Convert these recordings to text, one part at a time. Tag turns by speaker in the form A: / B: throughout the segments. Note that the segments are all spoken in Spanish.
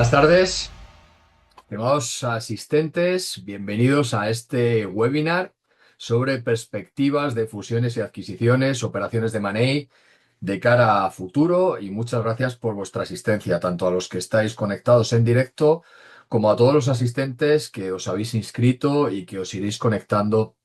A: Buenas tardes, estimados asistentes, bienvenidos a este webinar sobre perspectivas de fusiones y adquisiciones, operaciones de Money de cara a futuro, y muchas gracias por vuestra asistencia, tanto a los que estáis conectados en directo como a todos los asistentes que os habéis inscrito y que os iréis conectando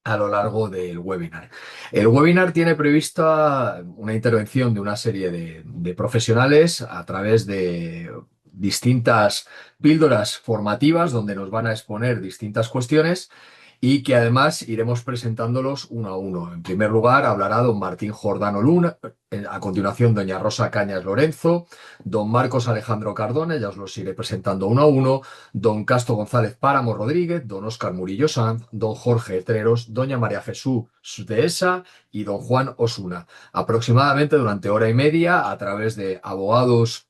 A: a lo largo del webinar. El webinar tiene prevista una intervención de una serie de profesionales a través de distintas píldoras formativas donde nos van a exponer distintas cuestiones y que además iremos presentándolos uno a uno. En primer lugar, hablará don Martín Jordano Luna, a continuación doña Rosa Cañas Lorenzo, don Marcos Alejandro Cardona, ya os los iré presentando uno a uno, don Casto González Páramo Rodríguez, don Óscar Murillo Sanz, don Jorge Treros, doña María Jesús Dehesa y don Juan Osuna. Aproximadamente durante hora y media, a través de abogados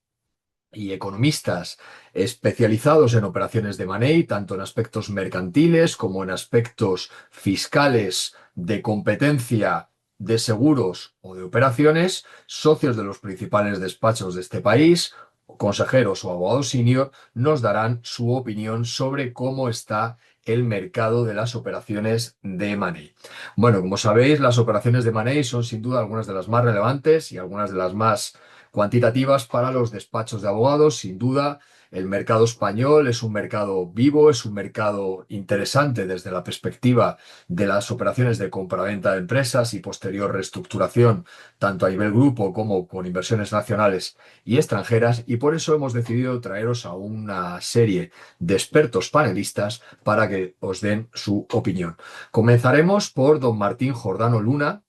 A: y economistas especializados en operaciones de money, tanto en aspectos mercantiles como en aspectos fiscales, de competencia, de seguros o de operaciones, socios de los principales despachos de este país, consejeros o abogados senior, nos darán su opinión sobre cómo está el mercado de las operaciones de money. Bueno, como sabéis, las operaciones de money son sin duda algunas de las más relevantes y algunas de las más cuantitativas para los despachos de abogados. Sin duda, el mercado español es un mercado vivo, es un mercado interesante desde la perspectiva de las operaciones de compraventa de empresas y posterior reestructuración, tanto a nivel grupo como con inversiones nacionales y extranjeras, y por eso hemos decidido traeros a una serie de expertos panelistas para que os den su opinión. Comenzaremos por don Martín Jordano Luna,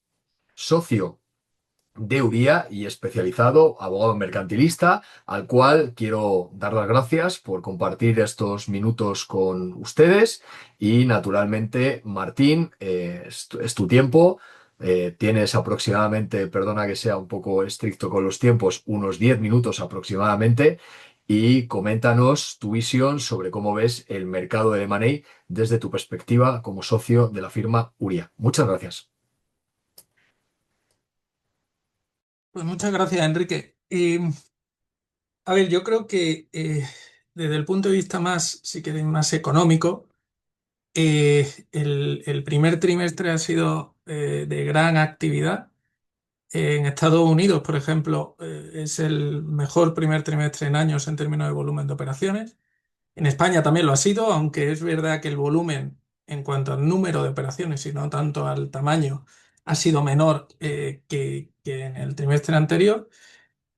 A: socio de Uría y especializado, abogado mercantilista, al cual quiero dar las gracias por compartir estos minutos con ustedes. Y naturalmente, Martín, es tu tiempo. Tienes aproximadamente, perdona que sea un poco estricto con los tiempos, unos 10 minutos aproximadamente. Y coméntanos tu visión sobre cómo ves el mercado de M&A desde tu perspectiva como socio de la firma Uría. Muchas gracias.
B: Pues muchas gracias, Enrique. A ver, yo creo que desde el punto de vista más, si queréis, más económico, el primer trimestre ha sido de gran actividad. En Estados Unidos, por ejemplo, es el mejor primer trimestre en años en términos de volumen de operaciones. En España también lo ha sido, aunque es verdad que el volumen en cuanto al número de operaciones y no tanto al tamaño ha sido menor que en el trimestre anterior.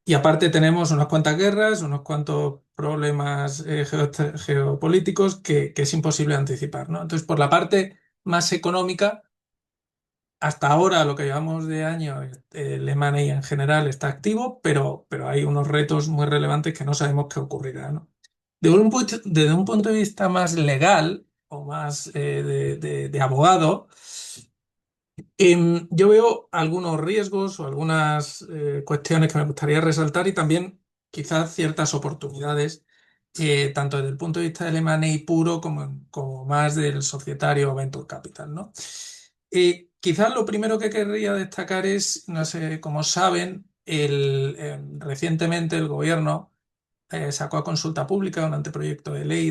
B: Y aparte tenemos unas cuantas guerras, unos cuantos problemas geopolíticos que es imposible anticipar, ¿no? Entonces, por la parte más económica, hasta ahora lo que llevamos de año, el M&A en general está activo, pero hay unos retos muy relevantes que no sabemos qué ocurrirá, ¿no? Desde un punto de vista más legal o más de abogado, yo veo algunos riesgos o algunas cuestiones que me gustaría resaltar y también quizás ciertas oportunidades, tanto desde el punto de vista del M&A puro como más del societario o venture capital, ¿no? Quizás lo primero que querría destacar es, no sé, como saben, recientemente el gobierno sacó a consulta pública un anteproyecto de ley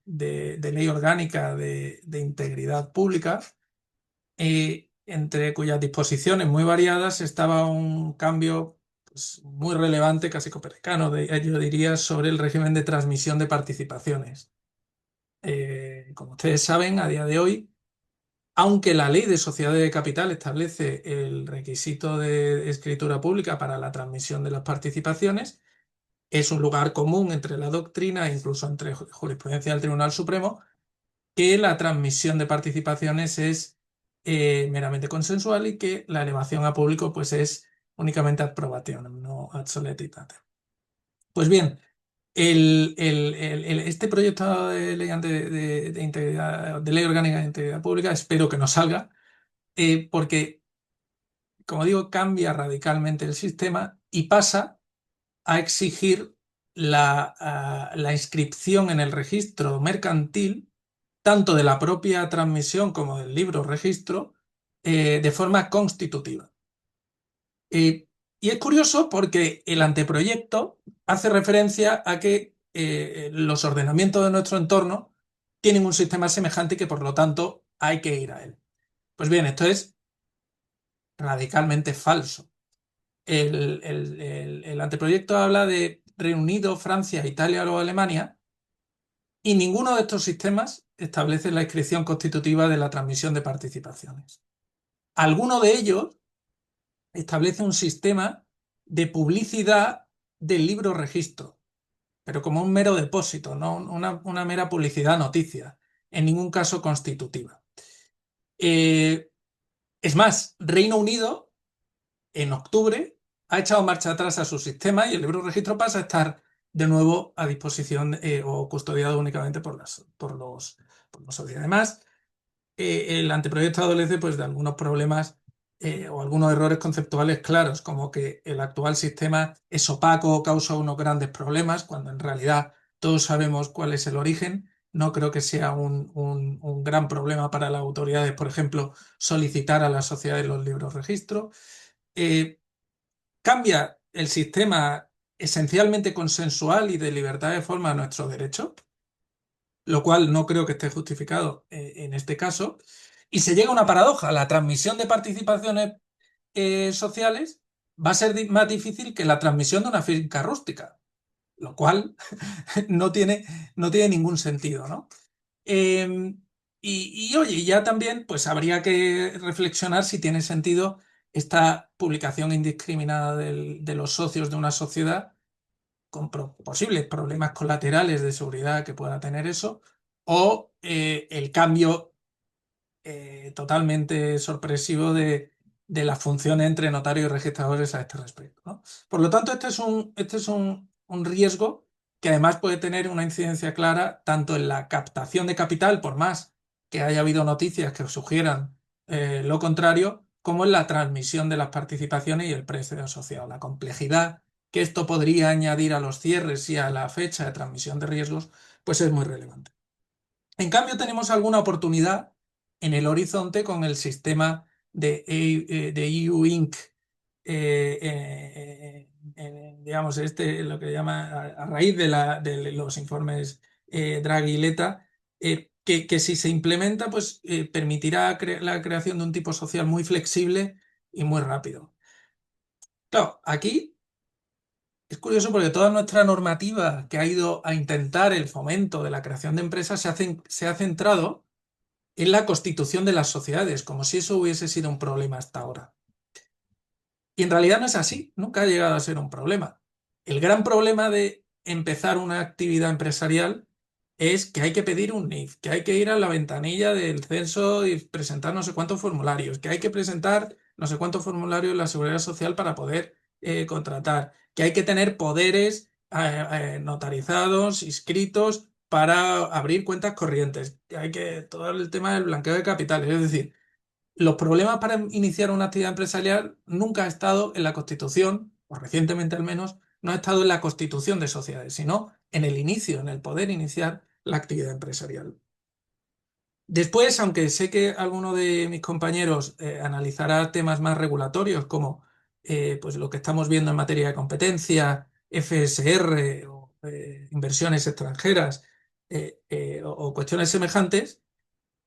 B: de ley orgánica de integridad pública, entre cuyas disposiciones muy variadas estaba un cambio pues, muy relevante, casi copernicano, yo diría, sobre el régimen de transmisión de participaciones. Como ustedes saben, a día de hoy, aunque la ley de sociedades de capital establece el requisito de escritura pública para la transmisión de las participaciones, es un lugar común entre la doctrina e incluso entre jurisprudencia del Tribunal Supremo que la transmisión de participaciones es meramente consensual y que la elevación a público pues es únicamente ad probationem, no ad solicitatem. Pues bien, este proyecto de ley, de integridad, de ley orgánica de integridad pública espero que no salga, porque, como digo, cambia radicalmente el sistema y pasa a exigir la inscripción en el registro mercantil, tanto de la propia transmisión como del libro registro, de forma constitutiva. Y es curioso porque el anteproyecto hace referencia a que los ordenamientos de nuestro entorno tienen un sistema semejante y que por lo tanto hay que ir a él. Pues bien, esto es radicalmente falso. El anteproyecto habla de Reino Unido, Francia, Italia o Alemania, y ninguno de estos sistemas establece la inscripción constitutiva de la transmisión de participaciones. Alguno de ellos establece un sistema de publicidad del libro registro, pero como un mero depósito, no una mera publicidad noticia, en ningún caso constitutiva. Eh, es más, Reino Unido en octubre ha echado marcha atrás a su sistema y el libro registro pasa a estar de nuevo a disposición o custodiado únicamente por los socios. Además, el anteproyecto adolece pues, de algunos problemas o algunos errores conceptuales claros, como que el actual sistema es opaco o causa unos grandes problemas, cuando en realidad todos sabemos cuál es el origen. No creo que sea un gran problema para las autoridades, por ejemplo, solicitar a la sociedad de los libros registro. Eh, Cambia el sistema esencialmente consensual y de libertad de forma a nuestros derechos, lo cual no creo que esté justificado en este caso, y se llega a una paradoja. La transmisión de participaciones sociales va a ser más difícil que la transmisión de una finca rústica, lo cual no tiene, no tiene ningún sentido, ¿no? Eh, oye, ya también pues habría que reflexionar si tiene sentido esta publicación indiscriminada de los socios de una sociedad con posibles problemas colaterales de seguridad que pueda tener eso, o el cambio totalmente sorpresivo de las funciones entre notarios y registradores a este respecto, ¿no? Por lo tanto, este es un riesgo que además puede tener una incidencia clara tanto en la captación de capital, por más que haya habido noticias que sugieran lo contrario, como en la transmisión de las participaciones y el precio asociado. La complejidad que esto podría añadir a los cierres y a la fecha de transmisión de riesgos, pues es muy relevante. En cambio, tenemos alguna oportunidad en el horizonte con el sistema de EU Inc. Digamos, lo que llama, a raíz de los informes Draghi y Letta, que si se implementa, pues permitirá la creación de un tipo social muy flexible y muy rápido. Claro, aquí es curioso porque toda nuestra normativa que ha ido a intentar el fomento de la creación de empresas se ha centrado en la constitución de las sociedades, como si eso hubiese sido un problema hasta ahora. Y en realidad no es así, nunca ha llegado a ser un problema. El gran problema de empezar una actividad empresarial es que hay que pedir un NIF, que hay que ir a la ventanilla del censo y presentar no sé cuántos formularios, que hay que presentar no sé cuántos formularios en la seguridad social para poder contratar, que hay que tener poderes notarizados, inscritos para abrir cuentas corrientes, que hay que todo el tema del blanqueo de capitales, es decir, los problemas para iniciar una actividad empresarial nunca ha estado en la Constitución, o recientemente al menos, no ha estado en la constitución de sociedades, sino en el inicio, en el poder iniciar la actividad empresarial. Después, aunque sé que alguno de mis compañeros analizará temas más regulatorios, como pues lo que estamos viendo en materia de competencia, FSR o inversiones extranjeras o cuestiones semejantes,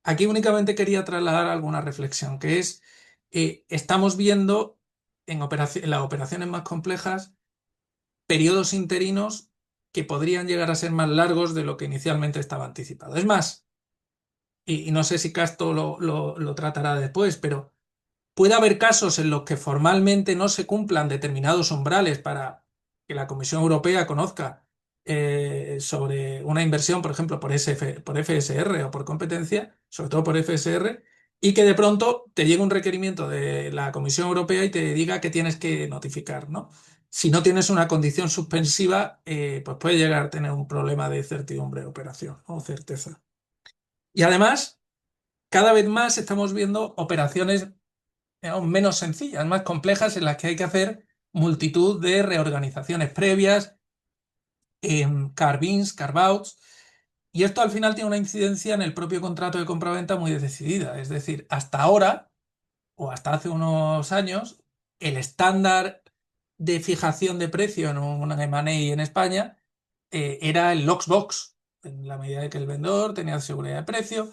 B: aquí únicamente quería trasladar alguna reflexión, que es, estamos viendo en las operaciones más complejas periodos interinos que podrían llegar a ser más largos de lo que inicialmente estaba anticipado. Es más, y no sé si Castro lo tratará después, pero puede haber casos en los que formalmente no se cumplan determinados umbrales para que la Comisión Europea conozca sobre una inversión, por ejemplo, por FSR o por competencia, sobre todo por FSR, y que de pronto te llegue un requerimiento de la Comisión Europea y te diga que tienes que notificar, ¿no? Si no tienes una condición suspensiva, pues puede llegar a tener un problema de certidumbre de operación o certeza. Y además, cada vez más estamos viendo operaciones menos sencillas, más complejas, en las que hay que hacer multitud de reorganizaciones previas, carve-ins, carve-outs, y esto al final tiene una incidencia en el propio contrato de compraventa muy decidida. Es decir, hasta ahora, o hasta hace unos años, el estándar de fijación de precio en un M&A en España era el locked box, en la medida de que el vendedor tenía seguridad de precio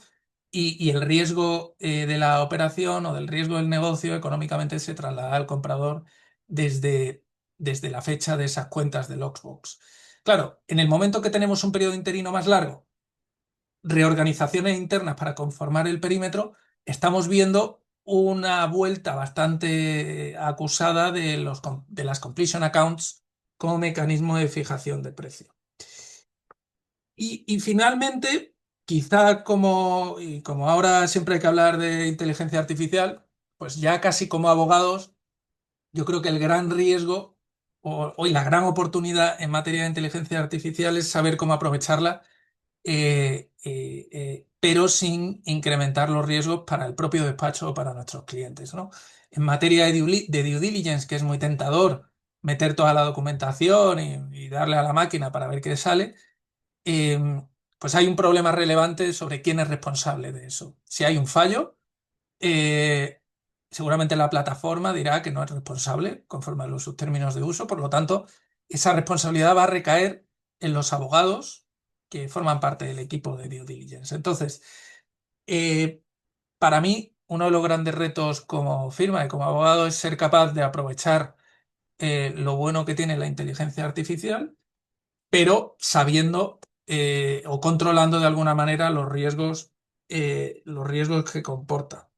B: y el riesgo de la operación o del riesgo del negocio económicamente se traslada al comprador desde, desde la fecha de esas cuentas de locked box. Claro, en el momento que tenemos un periodo interino más largo, reorganizaciones internas para conformar el perímetro, estamos viendo una vuelta bastante acusada de las completion accounts como mecanismo de fijación de precio. Y finalmente, quizá y como ahora siempre hay que hablar de inteligencia artificial, pues ya casi como abogados, yo creo que el gran riesgo y la gran oportunidad en materia de inteligencia artificial es saber cómo aprovecharla, pero sin incrementar los riesgos para el propio despacho o para nuestros clientes, ¿no? En materia de due diligence, que es muy tentador meter toda la documentación y darle a la máquina para ver qué sale, pues hay un problema relevante sobre quién es responsable de eso. Si hay un fallo, eh, seguramente la plataforma dirá que no es responsable conforme a sus términos de uso, por lo tanto, esa responsabilidad va a recaer en los abogados que forman parte del equipo de due diligence. Entonces, eh, para mí, uno de los grandes retos como firma y como abogado es ser capaz de aprovechar lo bueno que tiene la inteligencia artificial, pero sabiendo o controlando de alguna manera los riesgos que comporta.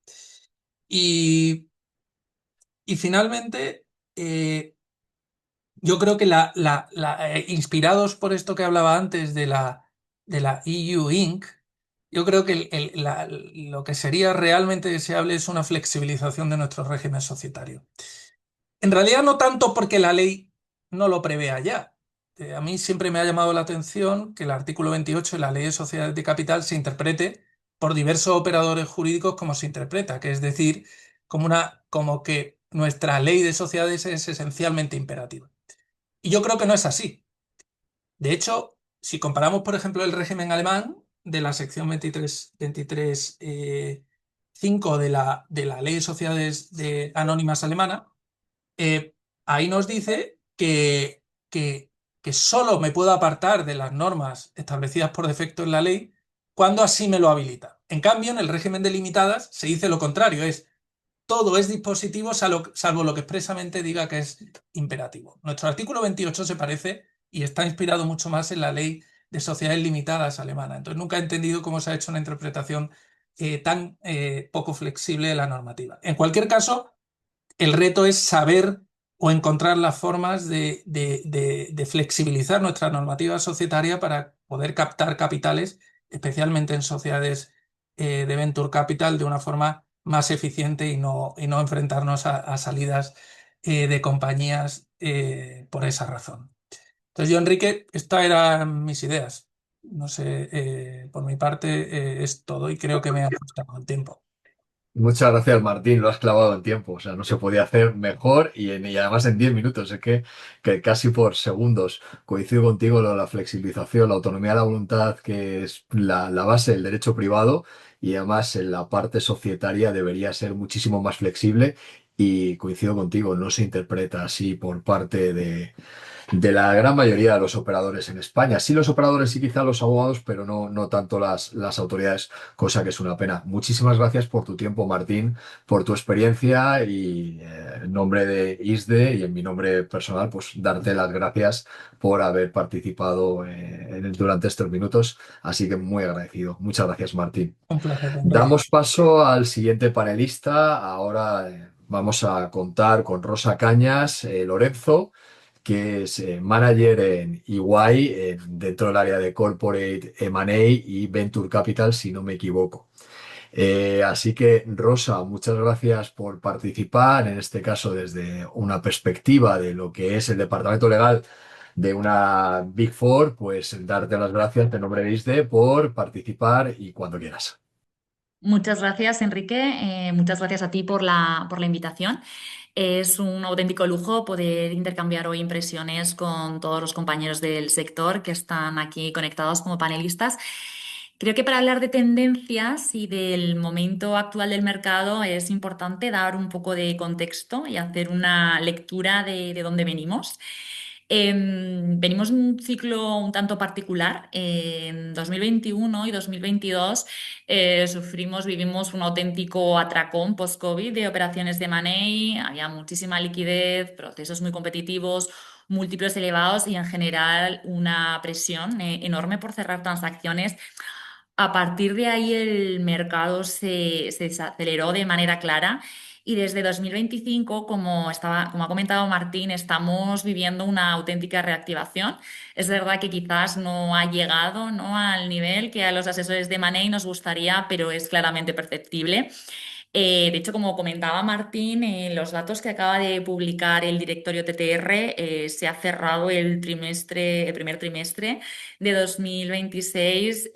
B: Y, y finalmente, yo creo que inspirados por esto que hablaba antes de la EU Inc., yo creo que lo que sería realmente deseable es una flexibilización de nuestro régimen societario. En realidad no tanto porque la ley no lo prevea ya. A mí siempre me ha llamado la atención que el artículo 28 de la Ley de Sociedades de Capital se interprete por diversos operadores jurídicos como se interpreta, que es decir, como que nuestra ley de sociedades es esencialmente imperativa. Y yo creo que no es así. De hecho, si comparamos, por ejemplo, el régimen alemán de la sección 5 de la Ley de Sociedades Anónimas alemana, eh, ahí nos dice que, que solo me puedo apartar de las normas establecidas por defecto en la ley cuando así me lo habilita. En cambio, en el régimen de limitadas se dice lo contrario, es todo es dispositivo salvo lo que expresamente diga que es imperativo. Nuestro artículo 28 se parece y está inspirado mucho más en la ley de sociedades limitadas alemana. Entonces nunca he entendido cómo se ha hecho una interpretación tan poco flexible de la normativa. En cualquier caso, el reto es saber o encontrar las formas de flexibilizar nuestra normativa societaria para poder captar capitales, especialmente en sociedades de venture capital, de una forma más eficiente y no enfrentarnos a salidas de compañías por esa razón. Entonces, yo, Enrique, estas eran mis ideas. No sé, por mi parte es todo y creo que me ha ajustado el tiempo.
A: Muchas gracias, Martín. Lo has clavado en tiempo. O sea, no se podía hacer mejor y además en 10 minutos. Es que casi por segundos coincido contigo lo de la flexibilización, la autonomía de la voluntad, que es la base del derecho privado y además en la parte societaria debería ser muchísimo más flexible y coincido contigo, no se interpreta así por parte de la gran mayoría de los operadores en España. Sí los operadores y quizá los abogados, pero no tanto las autoridades, cosa que es una pena. Muchísimas gracias por tu tiempo, Martín, por tu experiencia y en nombre de ISDE y en mi nombre personal, pues darte las gracias por haber participado durante estos minutos. Así que muy agradecido. Muchas gracias, Martín.
B: Un placer, Enrique.
A: Damos paso al siguiente panelista. Ahora vamos a contar con Rosa Cañas Lorenzo, que es manager en EY, dentro del área de Corporate M&A y Venture Capital, si no me equivoco. Así que, Rosa, muchas gracias por participar, en este caso desde una perspectiva de lo que es el departamento legal de una Big Four, pues darte las gracias en nombre de ISDE por participar y cuando quieras.
C: Muchas gracias, Enrique. Muchas gracias a ti por la invitación. Es un auténtico lujo poder intercambiar hoy impresiones con todos los compañeros del sector que están aquí conectados como panelistas. Creo que para hablar de tendencias y del momento actual del mercado es importante dar un poco de contexto y hacer una lectura de dónde venimos. Venimos de un ciclo un tanto particular. En 2021 y 2022 vivimos un auténtico atracón post-COVID de operaciones de money. Había muchísima liquidez, procesos muy competitivos, múltiplos elevados y en general una presión enorme por cerrar transacciones. A partir de ahí el mercado se desaceleró de manera clara y desde 2025, como ha comentado Martín, estamos viviendo una auténtica reactivación. Es verdad que quizás no ha llegado, ¿no?, al nivel que a los asesores de Money nos gustaría, pero es claramente perceptible. De hecho, como comentaba Martín, los datos que acaba de publicar el directorio TTR, se ha cerrado el primer trimestre de 2026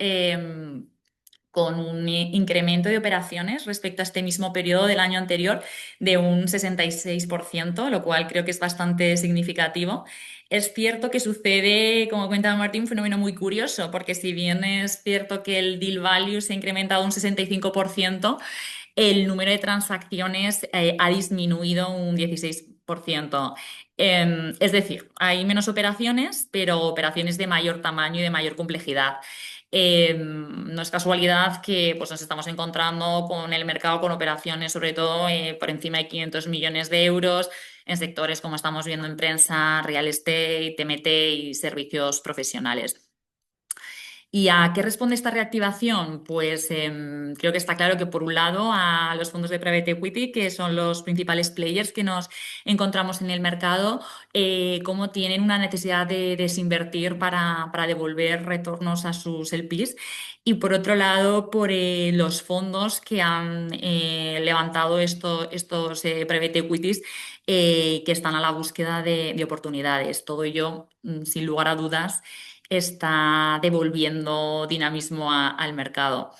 C: con un incremento de operaciones respecto a este mismo periodo del año anterior de un 66%, lo cual creo que es bastante significativo. Es cierto que sucede, como comentaba Martín, un fenómeno muy curioso, porque si bien es cierto que el deal value se ha incrementado un 65%, el número de transacciones ha disminuido un 16%. Es decir, hay menos operaciones, pero operaciones de mayor tamaño y de mayor complejidad. No es casualidad que pues, nos estamos encontrando con el mercado con operaciones, sobre todo por encima de 500 millones de euros, en sectores como estamos viendo en prensa, real estate, TMT y servicios profesionales. ¿Y a qué responde esta reactivación? Pues creo que está claro que por un lado a los fondos de private equity, que son los principales players que nos encontramos en el mercado, cómo tienen una necesidad de desinvertir para devolver retornos a sus LPs. Y por otro lado, por los fondos que han levantado estos private equities, que están a la búsqueda de oportunidades. Todo ello, sin lugar a dudas, está devolviendo dinamismo al mercado.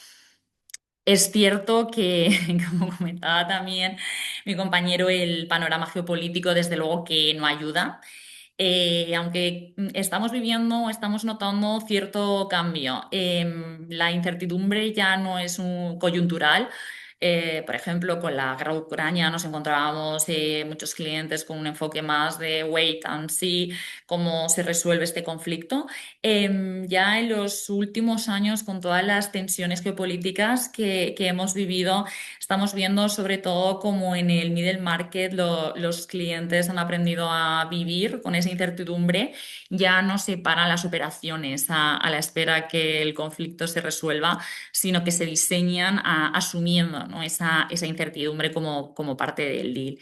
C: Es cierto que, como comentaba también mi compañero, el panorama geopolítico desde luego que no ayuda. Aunque estamos notando cierto cambio. La incertidumbre ya no es un coyuntural. Por ejemplo, con la guerra de Ucrania nos encontrábamos muchos clientes con un enfoque más de wait and see cómo se resuelve este conflicto. Ya en los últimos años, con todas las tensiones geopolíticas que hemos vivido, estamos viendo sobre todo como en el middle market los clientes han aprendido a vivir con esa incertidumbre, ya no se paran las operaciones a la espera que el conflicto se resuelva, sino que se diseñan asumiendo, ¿no?, esa incertidumbre como parte del deal.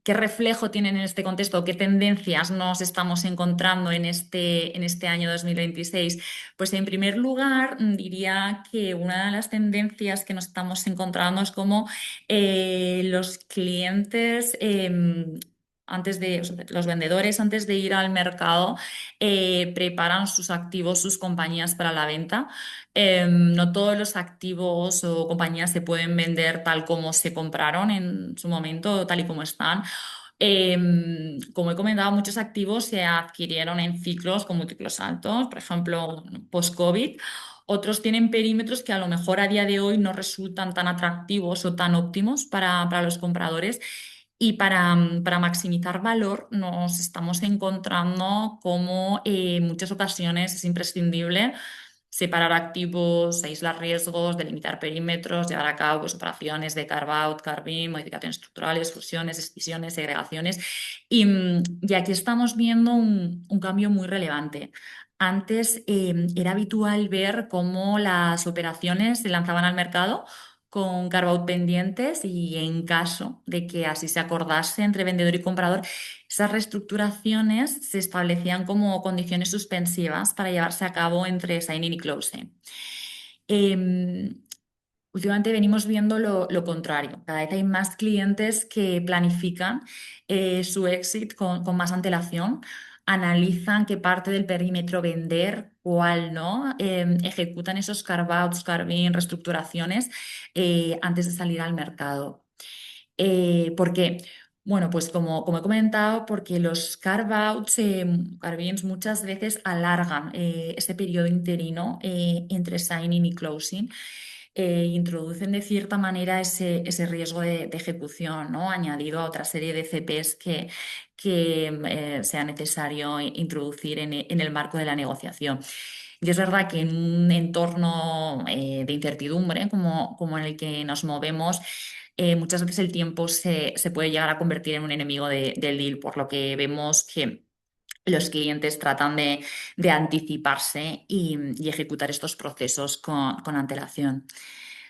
C: ¿Qué reflejo tienen en este contexto? ¿Qué tendencias nos estamos encontrando en este año 2026? Pues en primer lugar, diría que una de las tendencias que nos estamos encontrando es como los clientes, o sea, los vendedores, antes de ir al mercado, preparan sus activos, sus compañías para la venta. No todos los activos o compañías se pueden vender tal como se compraron en su momento, tal y como están. Como he comentado, muchos activos se adquirieron en ciclos con múltiplos altos, por ejemplo, post-COVID. Otros tienen perímetros que a lo mejor a día de hoy no resultan tan atractivos o tan óptimos para los compradores. Y para maximizar valor nos estamos encontrando como en muchas ocasiones es imprescindible separar activos, aislar riesgos, delimitar perímetros, llevar a cabo pues, operaciones de carve-out, carve-in, modificaciones estructurales, fusiones, escisiones, segregaciones. Y aquí estamos viendo un cambio muy relevante. Antes era habitual ver cómo las operaciones se lanzaban al mercado con carve-out pendientes y en caso de que así se acordase entre vendedor y comprador, esas reestructuraciones se establecían como condiciones suspensivas para llevarse a cabo entre signing y closing. Últimamente venimos viendo lo contrario. Cada vez hay más clientes que planifican su exit con más antelación, analizan qué parte del perímetro vender, cuál no, ejecutan esos carve-outs, carve-in, reestructuraciones antes de salir al mercado. ¿Por qué? Bueno, pues como he comentado, porque los carve-outs, carve-ins muchas veces alargan ese periodo interino entre signing y closing. introducen de cierta manera ese riesgo de ejecución, ¿no? Añadido a otra serie de CPs que sea necesario introducir en el marco de la negociación. Y es verdad que en un entorno de incertidumbre como en el que nos movemos, muchas veces el tiempo se puede llegar a convertir en un enemigo del deal, por lo que vemos que los clientes tratan de anticiparse y ejecutar estos procesos con antelación.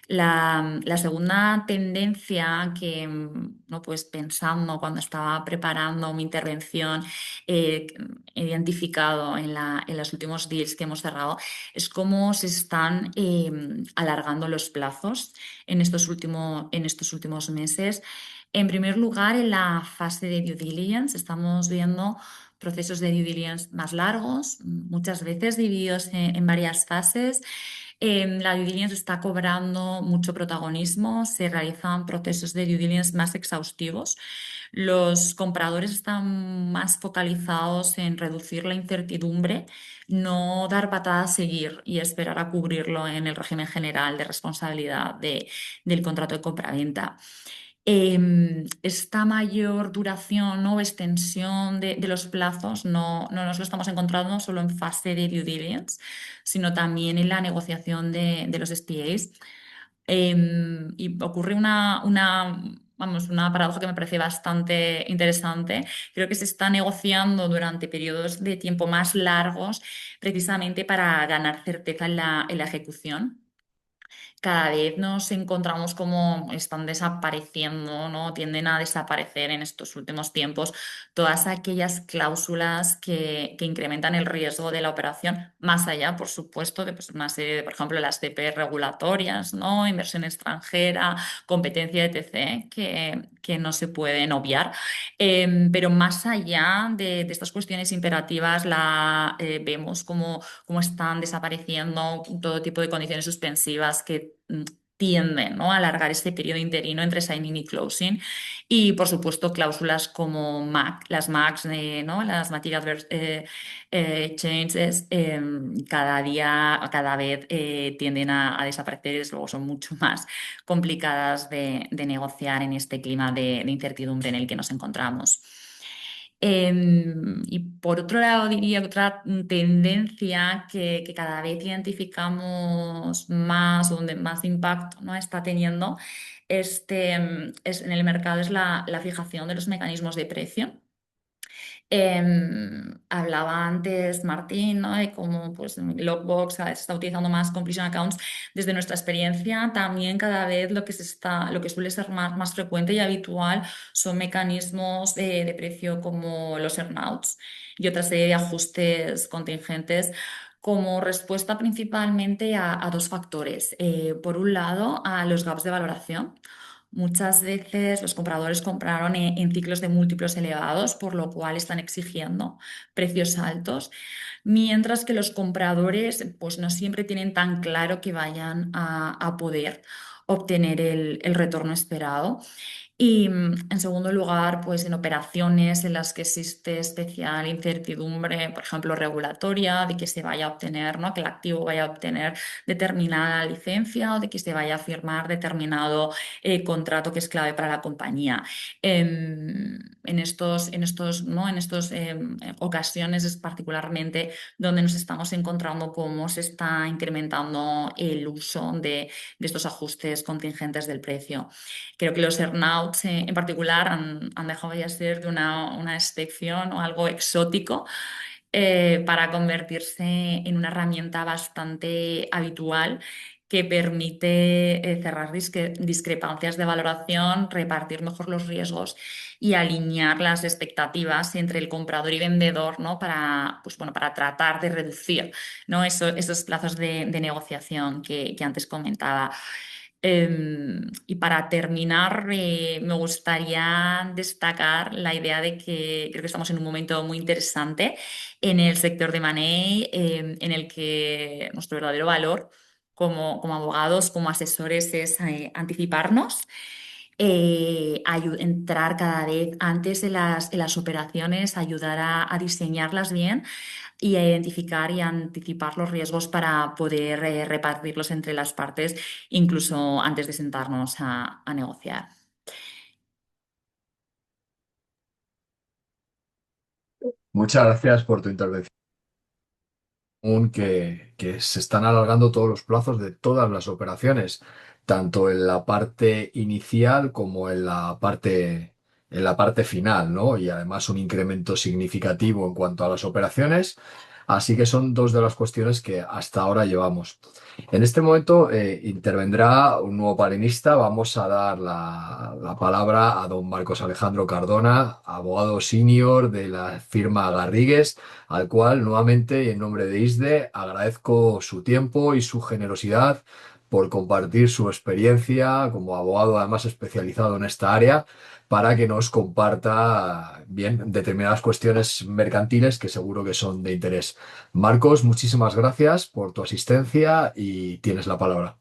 C: La segunda tendencia que, ¿no? Pues pensando cuando estaba preparando mi intervención, he identificado en los últimos deals que hemos cerrado, es cómo se están alargando los plazos en estos últimos meses. En primer lugar, en la fase de due diligence, estamos viendo procesos de due diligence más largos, muchas veces divididos en varias fases. La due diligence está cobrando mucho protagonismo, se realizan procesos de due diligence más exhaustivos. Los compradores están más focalizados en reducir la incertidumbre, no dar patada a seguir y esperar a cubrirlo en el régimen general de responsabilidad del contrato de compraventa. Esta mayor duración, ¿no? O extensión de los plazos no nos lo estamos encontrando solo en fase de due diligence, sino también en la negociación de los SPAs. Y ocurre vamos, una paradoja que me parece bastante interesante. Creo que se está negociando durante periodos de tiempo más largos precisamente para ganar certeza en la ejecución. Cada vez nos encontramos como están desapareciendo, ¿no? Tienden a desaparecer en estos últimos tiempos todas aquellas cláusulas que incrementan el riesgo de la operación, más allá, por supuesto, de pues, una serie de, por ejemplo, las CP regulatorias, ¿no? Inversión extranjera, competencia, etc., que no se pueden obviar. Pero más allá de estas cuestiones imperativas, vemos cómo están desapareciendo todo tipo de condiciones suspensivas que tienden, ¿no? A alargar este periodo interino entre signing y closing. Y, por supuesto, cláusulas como las MACs, ¿no? Las Material Adverse Changes, cada vez tienden a desaparecer y, desde luego, son mucho más complicadas de negociar en este clima de incertidumbre en el que nos encontramos. Y por otro lado, diría que otra tendencia que cada vez identificamos más, donde más impacto, ¿no? Está teniendo en el mercado, es la fijación de los mecanismos de precio. Hablaba antes Martín, ¿no? De cómo pues, Lockbox se está utilizando más completion accounts. Desde nuestra experiencia, también cada vez lo que suele ser más frecuente y habitual son mecanismos de precio como los earnouts y otra serie de ajustes contingentes como respuesta principalmente a dos factores. Por un lado, a los gaps de valoración. Muchas veces los compradores compraron en ciclos de múltiplos elevados, por lo cual están exigiendo precios altos, mientras que los compradores pues, no siempre tienen tan claro que vayan a poder obtener el retorno esperado. Y en segundo lugar, pues en operaciones en las que existe especial incertidumbre, por ejemplo, regulatoria, de que se vaya a obtener, ¿no? Que el activo vaya a obtener determinada licencia o de que se vaya a firmar determinado contrato que es clave para la compañía. ¿No? En estos ocasiones es particularmente donde nos estamos encontrando cómo se está incrementando el uso de estos ajustes contingentes del precio. Creo que los earnouts en particular han dejado ya ser de una excepción o algo exótico para convertirse en una herramienta bastante habitual que permite cerrar discrepancias de valoración, repartir mejor los riesgos y alinear las expectativas entre el comprador y vendedor, ¿no? Para tratar de reducir, ¿no? Esos plazos de negociación que antes comentaba. Y para terminar, me gustaría destacar la idea de que creo que estamos en un momento muy interesante en el sector de Money, en el que nuestro verdadero valor como abogados, como asesores, es anticiparnos, entrar cada vez antes en las operaciones, ayudar a diseñarlas bien, y a identificar y anticipar los riesgos para poder repartirlos entre las partes, incluso antes de sentarnos a negociar.
A: Muchas gracias por tu intervención. Que se están alargando todos los plazos de todas las operaciones, tanto en la parte inicial como en la parte final, ¿no? Y además un incremento significativo en cuanto a las operaciones. Así que son dos de las cuestiones que hasta ahora llevamos. En este momento intervendrá un nuevo panelista. Vamos a dar la palabra a don Marcos Alejandro Cardona, abogado senior de la firma Garrigues, al cual nuevamente y en nombre de ISDE agradezco su tiempo y su generosidad por compartir su experiencia como abogado además especializado en esta área para que nos comparta bien determinadas cuestiones mercantiles que seguro que son de interés. Marcos, muchísimas gracias por tu asistencia y tienes la palabra.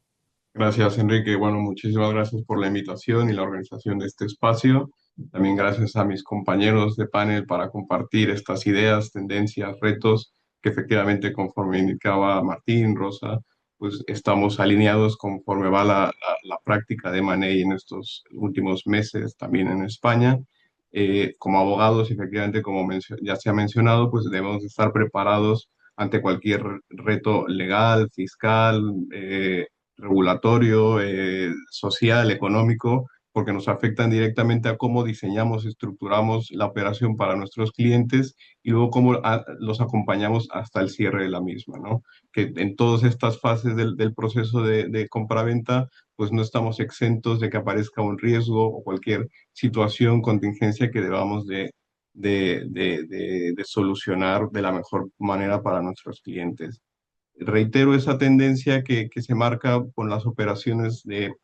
D: Gracias, Enrique. Bueno, muchísimas gracias por la invitación y la organización de este espacio. También gracias a mis compañeros de panel para compartir estas ideas, tendencias, retos que efectivamente, conforme indicaba Martín, Rosa, pues estamos alineados conforme va la práctica de Money en estos últimos meses, también en España. Como abogados, efectivamente, como ya se ha mencionado, pues debemos estar preparados ante cualquier reto legal, fiscal, regulatorio, social, económico, porque nos afectan directamente a cómo diseñamos, estructuramos la operación para nuestros clientes y luego cómo los acompañamos hasta el cierre de la misma, ¿no? Que en todas estas fases del proceso de compraventa, pues no estamos exentos de que aparezca un riesgo o cualquier situación, contingencia que debamos de solucionar de la mejor manera para nuestros clientes. Reitero esa tendencia que se marca con las operaciones de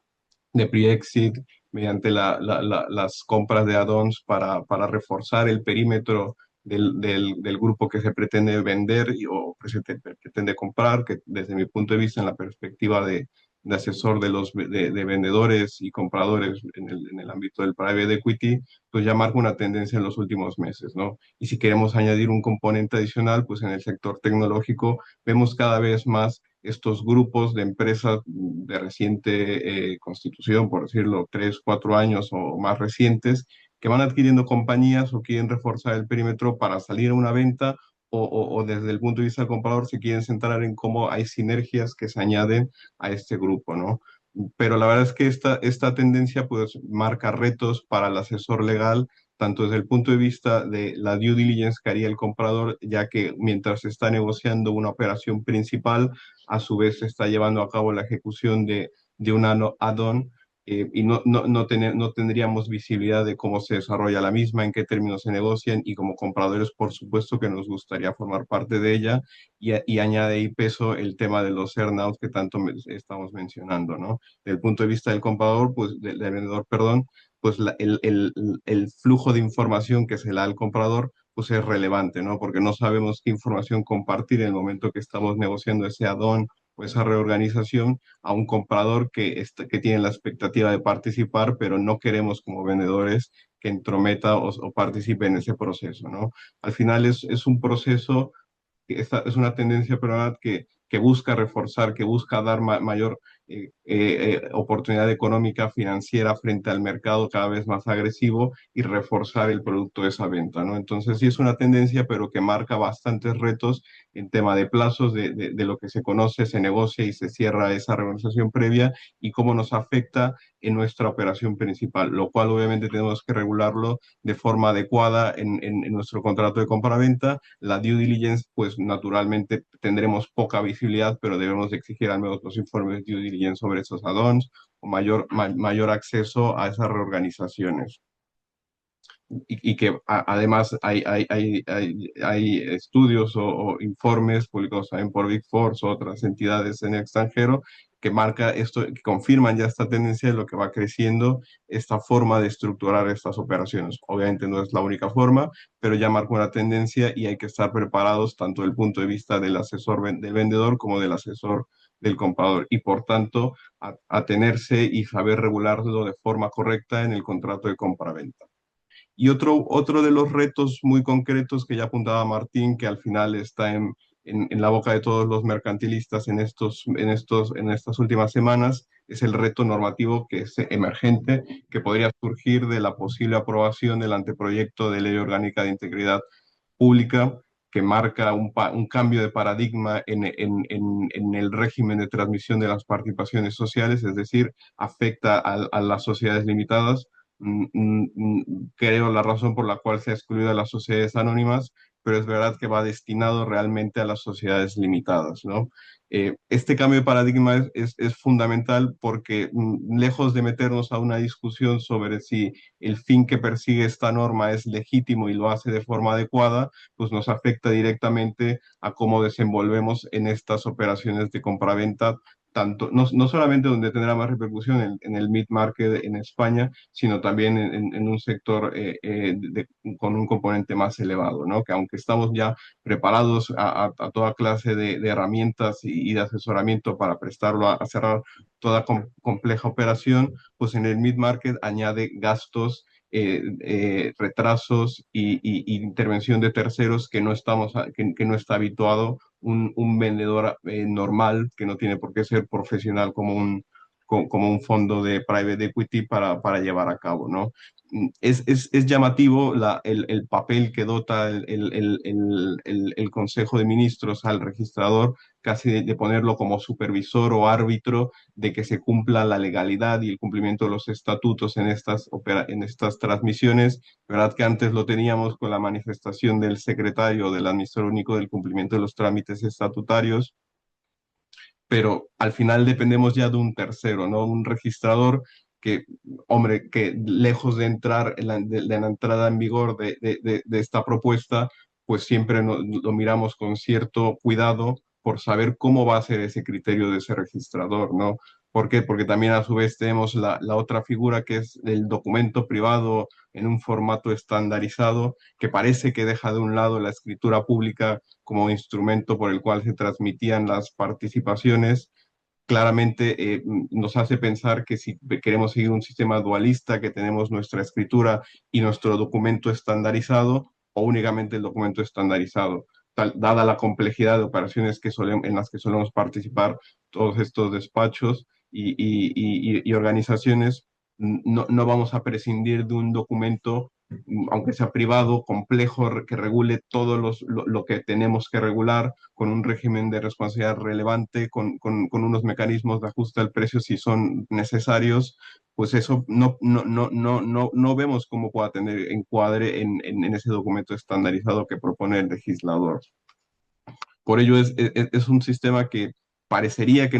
D: pre-exit mediante las compras de add-ons para reforzar el perímetro del grupo que se pretende vender o que se pretende comprar, que desde mi punto de vista, en la perspectiva de asesor de vendedores y compradores en el ámbito del private equity, pues ya marca una tendencia en los últimos meses, ¿no? Y si queremos añadir un componente adicional, pues en el sector tecnológico vemos cada vez más estos grupos de empresas de reciente constitución, por decirlo, 3, 4 años o más recientes, que van adquiriendo compañías o quieren reforzar el perímetro para salir a una venta o desde el punto de vista del comprador se quieren centrar en cómo hay sinergias que se añaden a este grupo, ¿no? Pero la verdad es que esta tendencia pues marca retos para el asesor legal, tanto desde el punto de vista de la due diligence que haría el comprador, ya que mientras se está negociando una operación principal, a su vez se está llevando a cabo la ejecución de un add-on y no tendríamos visibilidad de cómo se desarrolla la misma, en qué términos se negocian y como compradores, por supuesto que nos gustaría formar parte de ella y añade ahí peso el tema de los earnouts que tanto estamos mencionando, ¿no? Desde el punto de vista del comprador, pues del vendedor, perdón, pues el flujo de información que se le da al comprador pues es relevante, ¿no? Porque no sabemos qué información compartir en el momento que estamos negociando ese add-on o esa reorganización a un comprador que tiene la expectativa de participar, pero no queremos como vendedores que entrometa o participe en ese proceso, ¿no? Al final es un proceso, es una tendencia peronal que busca reforzar, que busca dar mayor oportunidad económica, financiera frente al mercado cada vez más agresivo y reforzar el producto de esa venta, ¿no? Entonces sí es una tendencia, pero que marca bastantes retos en tema de plazos, de lo que se conoce, se negocia y se cierra esa reorganización previa y cómo nos afecta en nuestra operación principal, lo cual obviamente tenemos que regularlo de forma adecuada en nuestro contrato de compra-venta. La due diligence, pues naturalmente tendremos poca visibilidad, pero debemos de exigir al menos los informes de due diligence sobre esos add-ons o mayor acceso a esas reorganizaciones. Y que además hay estudios o informes publicados también por Big Four o otras entidades en el extranjero que marca esto, que confirman ya esta tendencia de lo que va creciendo esta forma de estructurar estas operaciones. Obviamente no es la única forma, pero ya marca una tendencia y hay que estar preparados tanto desde el punto de vista del asesor del vendedor como del asesor del comprador y por tanto atenerse y saber regularlo de forma correcta en el contrato de compra-venta. Y otro de los retos muy concretos que ya apuntaba Martín, que al final está en la boca de todos los mercantilistas en estas últimas semanas, es el reto normativo que es emergente, que podría surgir de la posible aprobación del anteproyecto de ley orgánica de integridad pública, que marca un cambio de paradigma en el régimen de transmisión de las participaciones sociales, es decir, afecta a las sociedades limitadas. Creo la razón por la cual se ha excluido a las sociedades anónimas, pero es verdad que va destinado realmente a las sociedades limitadas, ¿no? Este cambio de paradigma es fundamental porque, lejos de meternos a una discusión sobre si el fin que persigue esta norma es legítimo y lo hace de forma adecuada, pues nos afecta directamente a cómo desenvolvemos en estas operaciones de compraventa, tanto, no solamente donde tendrá más repercusión en el mid-market en España, sino también en un sector con un componente más elevado, ¿no? Que aunque estamos ya preparados a toda clase de herramientas y de asesoramiento para prestarlo a cerrar toda compleja operación, pues en el mid-market añade gastos, retrasos y intervención de terceros que que no está habituado un vendedor normal, que no tiene por qué ser profesional como un fondo de private equity para llevar a cabo, ¿no? Es llamativo el papel que dota el Consejo de Ministros al registrador, casi de ponerlo como supervisor o árbitro de que se cumpla la legalidad y el cumplimiento de los estatutos en estas transmisiones. ¿Verdad que antes lo teníamos con la manifestación del secretario del administrador único del cumplimiento de los trámites estatutarios? Pero al final dependemos ya de un tercero, ¿no? Un registrador que, hombre, que lejos de entrar de la entrada en vigor de esta propuesta, pues siempre lo miramos con cierto cuidado por saber cómo va a ser ese criterio de ese registrador, ¿no? ¿Por qué? Porque también a su vez tenemos la otra figura que es el documento privado en un formato estandarizado, que parece que deja de un lado la escritura pública como instrumento por el cual se transmitían las participaciones. Claramente nos hace pensar que si queremos seguir un sistema dualista, que tenemos nuestra escritura y nuestro documento estandarizado, o únicamente el documento estandarizado. Dada la complejidad de operaciones en las que solemos participar todos estos despachos y organizaciones, no vamos a prescindir de un documento, aunque sea privado, complejo, que regule todo lo que tenemos que regular, con un régimen de responsabilidad relevante, con unos mecanismos de ajuste al precio si son necesarios. Pues eso no vemos cómo pueda tener encuadre en ese documento estandarizado que propone el legislador. Por ello es un sistema que parecería que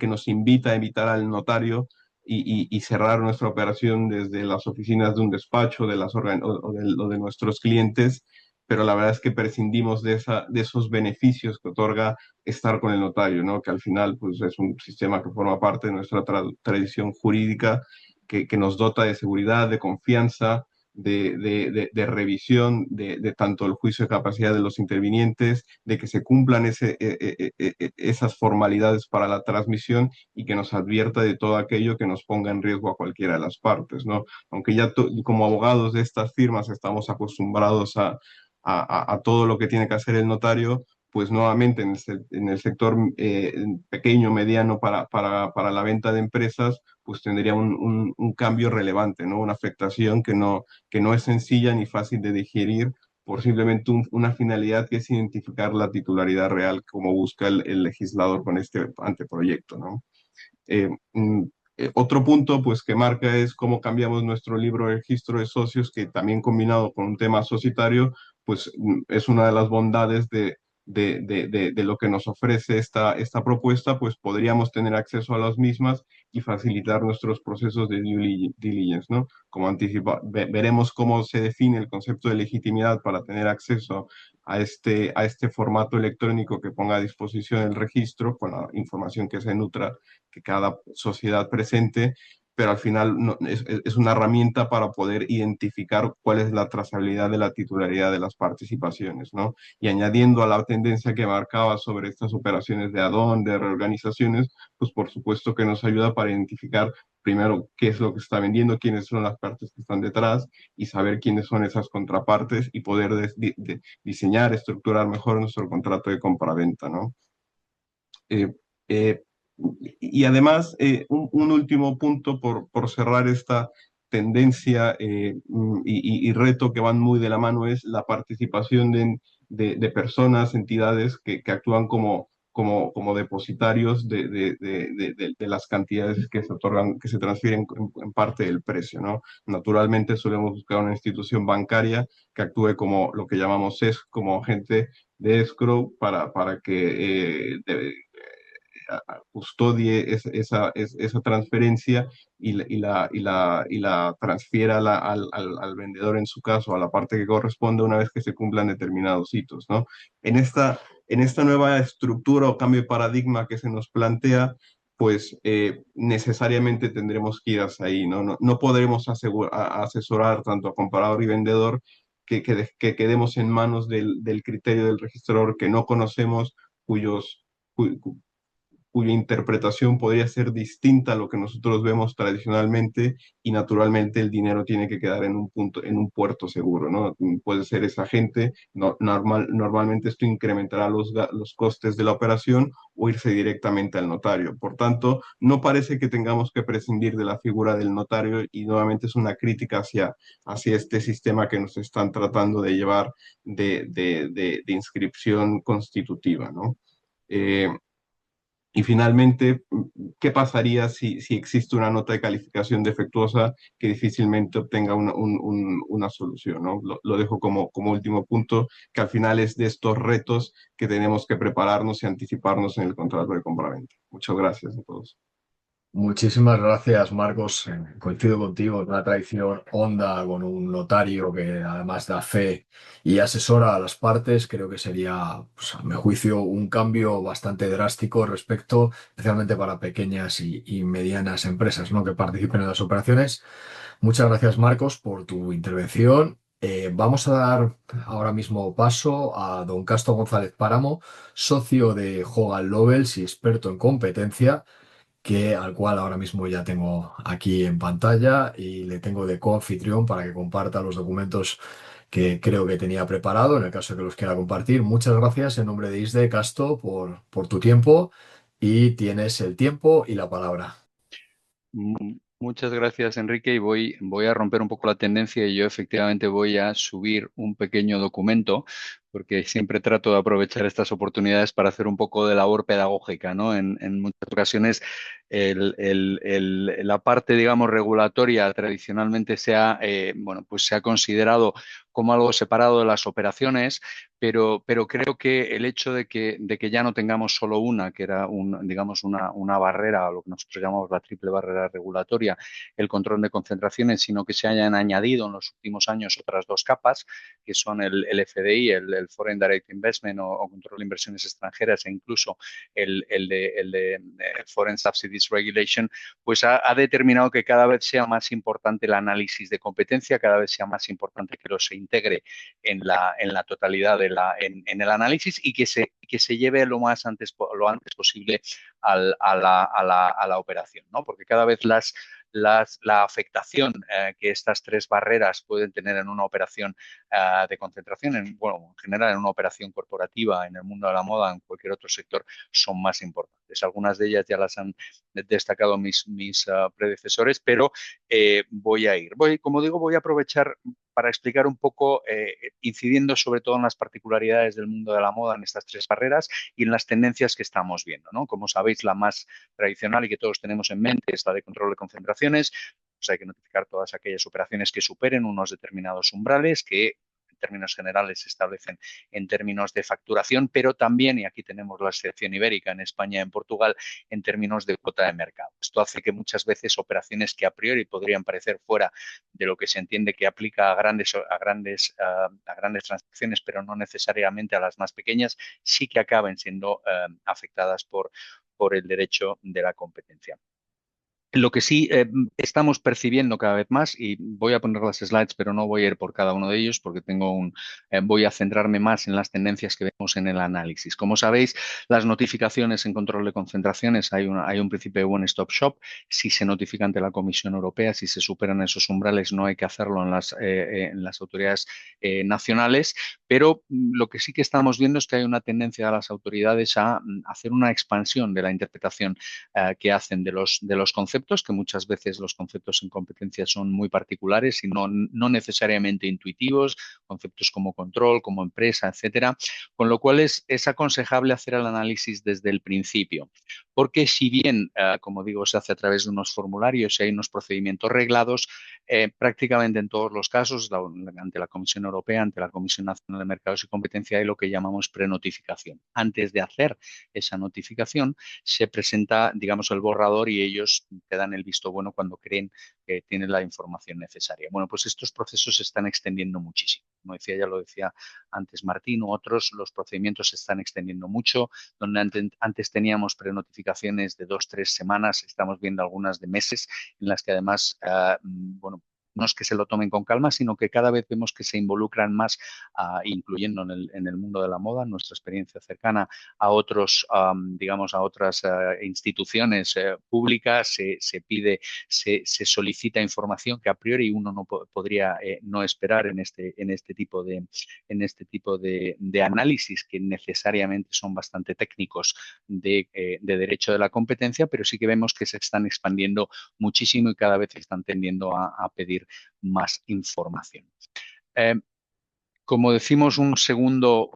D: nos invita a invitar al notario y cerrar nuestra operación desde las oficinas de un despacho o de nuestros clientes, pero la verdad es que prescindimos de esos beneficios que otorga estar con el notario, ¿no? Que al final, pues, es un sistema que forma parte de nuestra tradición jurídica, que nos dota de seguridad, de confianza, de revisión de tanto el juicio de capacidad de los intervinientes, de que se cumplan esas formalidades para la transmisión y que nos advierta de todo aquello que nos ponga en riesgo a cualquiera de las partes, ¿no? Aunque ya como abogados de estas firmas estamos acostumbrados a todo lo que tiene que hacer el notario, pues nuevamente en el sector pequeño, mediano para la venta de empresas, pues tendría un cambio relevante, ¿no? Una afectación que no es sencilla ni fácil de digerir por simplemente una finalidad que es identificar la titularidad real como busca el legislador con este anteproyecto, ¿no? Otro punto pues, que marca es cómo cambiamos nuestro libro de registro de socios, que también combinado con un tema societario, pues es una de las bondades de lo que nos ofrece esta propuesta, pues podríamos tener acceso a las mismas y facilitar nuestros procesos de due diligence, ¿no? Como veremos cómo se define el concepto de legitimidad para tener acceso a este formato electrónico que ponga a disposición el registro con la información que se nutra que cada sociedad presente, pero al final es una herramienta para poder identificar cuál es la trazabilidad de la titularidad de las participaciones, ¿no? Y añadiendo a la tendencia que marcaba sobre estas operaciones de add-on, de reorganizaciones, pues por supuesto que nos ayuda para identificar primero qué es lo que se está vendiendo, quiénes son las partes que están detrás y saber quiénes son esas contrapartes y poder diseñar, estructurar mejor nuestro contrato de compraventa, ¿no? Eh, eh, y además, un último punto por cerrar esta tendencia y reto que van muy de la mano es la participación de personas, entidades que actúan como depositarios de las cantidades que se otorgan, que se transfieren en parte del precio, ¿no? Naturalmente solemos buscar una institución bancaria que actúe como lo que llamamos como agente de escrow para que custodie esa transferencia y la transfiera al vendedor en su caso, a la parte que corresponde una vez que se cumplan determinados hitos, ¿no? En esta nueva estructura o cambio de paradigma que se nos plantea, pues necesariamente tendremos que ir hacia ahí, ¿no? No podremos asesorar tanto a comprador y vendedor que quedemos en manos del criterio del registrador que no conocemos, cuyos, cu- cuya interpretación podría ser distinta a lo que nosotros vemos tradicionalmente y naturalmente el dinero tiene que quedar en un punto, en un puerto seguro, ¿no? Puede ser esa gente, normalmente esto incrementará los costes de la operación o irse directamente al notario. Por tanto, no parece que tengamos que prescindir de la figura del notario y nuevamente es una crítica hacia este sistema que nos están tratando de llevar de inscripción constitutiva, ¿no? Eh, y finalmente, ¿qué pasaría si existe una nota de calificación defectuosa que difícilmente obtenga una solución, ¿no? Lo dejo como último punto, que al final es de estos retos que tenemos que prepararnos y anticiparnos en el contrato de compraventa. Muchas gracias a todos.
A: Muchísimas gracias, Marcos. Coincido contigo, es una tradición honda con un notario que además da fe y asesora a las partes. Creo que sería, pues, a mi juicio, un cambio bastante drástico respecto, especialmente para pequeñas y medianas empresas, ¿no?, que participen en las operaciones. Muchas gracias, Marcos, por tu intervención. Vamos a dar ahora mismo paso a don Casto González Páramo, socio de Hogan Lovells y experto en competencia, al cual ahora mismo ya tengo aquí en pantalla y le tengo de coanfitrión para que comparta los documentos que creo que tenía preparado en el caso de que los quiera compartir. Muchas gracias en nombre de ISDE, Casto, por tu tiempo, y tienes el tiempo y la palabra.
E: Muchas gracias, Enrique, y voy a romper un poco la tendencia y yo efectivamente voy a subir un pequeño documento porque siempre trato de aprovechar estas oportunidades para hacer un poco de labor pedagógica, ¿no? En muchas ocasiones la parte, digamos, regulatoria tradicionalmente bueno, pues se ha considerado como algo separado de las operaciones, pero creo que el hecho de que ya no tengamos solo una, que era digamos una barrera, lo que nosotros llamamos la triple barrera regulatoria, el control de concentraciones, sino que se hayan añadido en los últimos años otras dos capas, que son el FDI, el Foreign Direct Investment o control de inversiones extranjeras, e incluso el de Foreign Subsidies Regulation, pues ha determinado que cada vez sea más importante el análisis de competencia, cada vez sea más importante que se integre en la totalidad en el análisis y que se lleve lo antes posible a la operación, ¿no? Porque cada vez la afectación que estas tres barreras pueden tener en una operación de concentración, bueno, en general en una operación corporativa, en el mundo de la moda, en cualquier otro sector, son más importantes. Algunas de ellas ya las han destacado mis predecesores, pero como digo, voy a aprovechar para explicar un poco, incidiendo sobre todo en las particularidades del mundo de la moda, en estas tres barreras y en las tendencias que estamos viendo, ¿no? Como sabéis, la más tradicional y que todos tenemos en mente es la de control de concentraciones. Pues hay que notificar todas aquellas operaciones que superen unos determinados umbrales que en términos generales se establecen en términos de facturación, pero también, y aquí tenemos la excepción ibérica en España y en Portugal, en términos de cuota de mercado. Esto hace que muchas veces operaciones que a priori podrían parecer fuera de lo que se entiende que aplica a grandes transacciones, pero no necesariamente a las más pequeñas, sí que acaben siendo afectadas por el derecho de la competencia. Lo que sí estamos percibiendo cada vez más, y voy a poner las slides, pero no voy a ir por cada uno de ellos porque voy a centrarme más en las tendencias que vemos en el análisis. Como sabéis, las notificaciones en control de concentraciones, hay un principio de one-stop shop. Si se notifica ante la Comisión Europea, si se superan esos umbrales, no hay que hacerlo en las autoridades nacionales, pero lo que sí que estamos viendo es que hay una tendencia de las autoridades a hacer una expansión de la interpretación que hacen de los conceptos, que muchas veces los conceptos en competencia son muy particulares y no necesariamente intuitivos, conceptos como control, como empresa, etcétera, con lo cual es aconsejable hacer el análisis desde el principio, porque si bien, como digo, se hace a través de unos formularios y hay unos procedimientos reglados, prácticamente en todos los casos, ante la Comisión Europea, ante la Comisión Nacional de Mercados y Competencia, hay lo que llamamos prenotificación. Antes de hacer esa notificación, se presenta, digamos, el borrador y ellos te dan el visto bueno cuando creen que tienen la información necesaria. Bueno, pues estos procesos se están extendiendo muchísimo. Como decía, ya lo decía antes Martín u otros, los procedimientos se están extendiendo mucho. Donde antes teníamos prenotificaciones de 2, 3 semanas, estamos viendo algunas de meses en las que además, bueno, no es que se lo tomen con calma, sino que cada vez vemos que se involucran más, incluyendo en el mundo de la moda, nuestra experiencia cercana a otros, digamos, a otras instituciones públicas, se solicita información que a priori uno no podría no esperar en este tipo de análisis que necesariamente son bastante técnicos de derecho de la competencia, pero sí que vemos que se están expandiendo muchísimo y cada vez están tendiendo a pedir más información. Como decimos,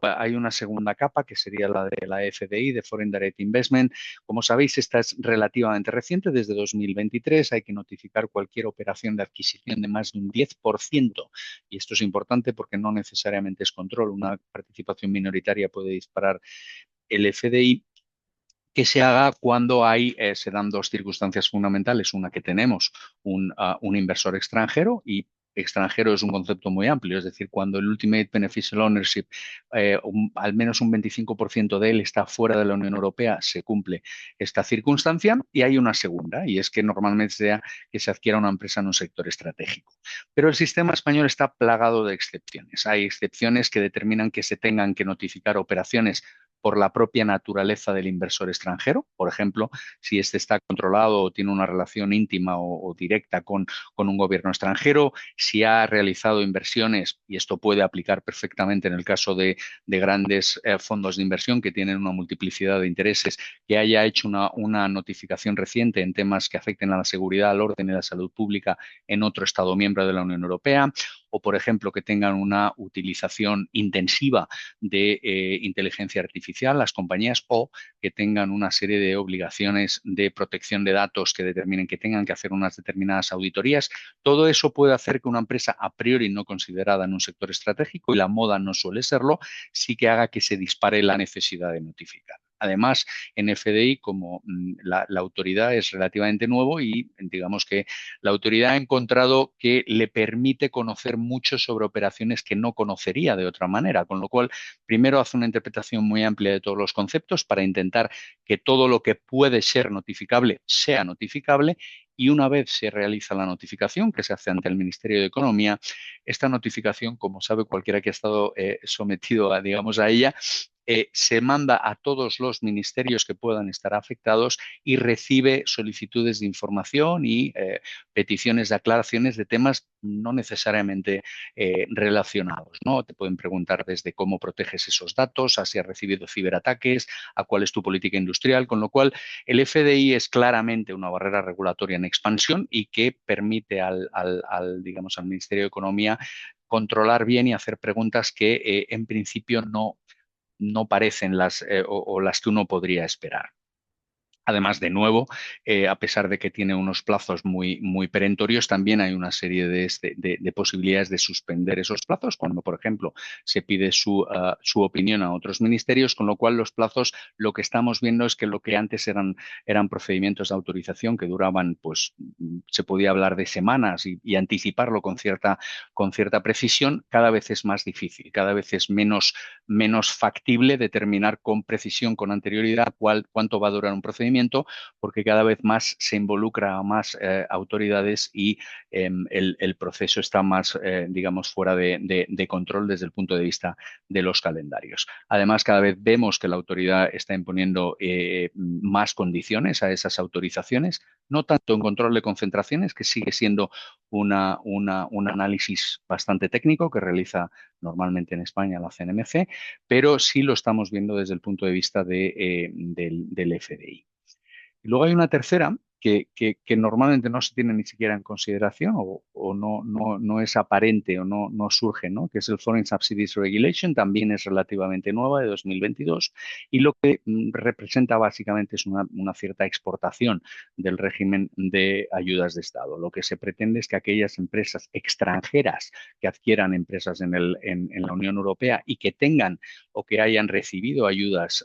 E: hay una segunda capa que sería la de la FDI, de Foreign Direct Investment. Como sabéis, esta es relativamente reciente, desde 2023. Hay que notificar cualquier operación de adquisición de más de un 10%. Y esto es importante porque no necesariamente es control. Una participación minoritaria puede disparar el FDI, que se haga cuando se dan dos circunstancias fundamentales. Una, que tenemos un inversor extranjero, y extranjero es un concepto muy amplio, es decir, cuando el Ultimate Beneficial Ownership, al menos un 25% de él está fuera de la Unión Europea, se cumple esta circunstancia. Y hay una segunda, y es que normalmente sea que se adquiera una empresa en un sector estratégico. Pero el sistema español está plagado de excepciones. Hay excepciones que determinan que se tengan que notificar operaciones por la propia naturaleza del inversor extranjero. Por ejemplo, si este está controlado o tiene una relación íntima o directa con un gobierno extranjero, si ha realizado inversiones, y esto puede aplicar perfectamente en el caso de grandes fondos de inversión que tienen una multiplicidad de intereses, que haya hecho una notificación reciente en temas que afecten a la seguridad, al orden y la salud pública en otro Estado miembro de la Unión Europea, o, por ejemplo, que tengan una utilización intensiva de inteligencia artificial, las compañías, o que tengan una serie de obligaciones de protección de datos que determinen que tengan que hacer unas determinadas auditorías. Todo eso puede hacer que una empresa a priori no considerada en un sector estratégico, y la moda no suele serlo, sí que haga que se dispare la necesidad de notificar. Además, en FDI, como la autoridad es relativamente nuevo, y digamos que la autoridad ha encontrado que le permite conocer mucho sobre operaciones que no conocería de otra manera, con lo cual primero hace una interpretación muy amplia de todos los conceptos para intentar que todo lo que puede ser notificable sea notificable. Y una vez se realiza la notificación, que se hace ante el Ministerio de Economía, esta notificación, como sabe cualquiera que ha estado sometido digamos, a ella, se manda a todos los ministerios que puedan estar afectados y recibe solicitudes de información y peticiones de aclaraciones de temas no necesariamente relacionados, ¿no? Te pueden preguntar desde cómo proteges esos datos, a si has recibido ciberataques, a cuál es tu política industrial, con lo cual el FDI es claramente una barrera regulatoria en expansión y que permite digamos, al Ministerio de Economía controlar bien y hacer preguntas que en principio no parecen o las que uno podría esperar. Además, de nuevo, a pesar de que tiene unos plazos muy, muy perentorios, también hay una serie de posibilidades de suspender esos plazos cuando, por ejemplo, se pide su opinión a otros ministerios, con lo cual los plazos, lo que estamos viendo es que lo que antes eran procedimientos de autorización que duraban, pues se podía hablar de semanas y anticiparlo con cierta precisión, cada vez es más difícil, cada vez es menos factible determinar con precisión, con anterioridad, cuánto va a durar un procedimiento, procedimiento, porque cada vez más se involucra a más autoridades y el proceso está más, digamos, fuera de control desde el punto de vista de los calendarios. Además, cada vez vemos que la autoridad está imponiendo más condiciones a esas autorizaciones, no tanto en control de concentraciones, que sigue siendo un análisis bastante técnico que realiza normalmente en España la CNMC, pero sí lo estamos viendo desde el punto de vista del FDI. Y luego hay una tercera que normalmente no se tiene ni siquiera en consideración o no es aparente o no surge, ¿no? Que es el Foreign Subsidies Regulation, también es relativamente nueva, de 2022, y lo que representa básicamente es una cierta exportación del régimen de ayudas de Estado. Lo que se pretende es que aquellas empresas extranjeras que adquieran empresas en la Unión Europea y que tengan o que hayan recibido ayudas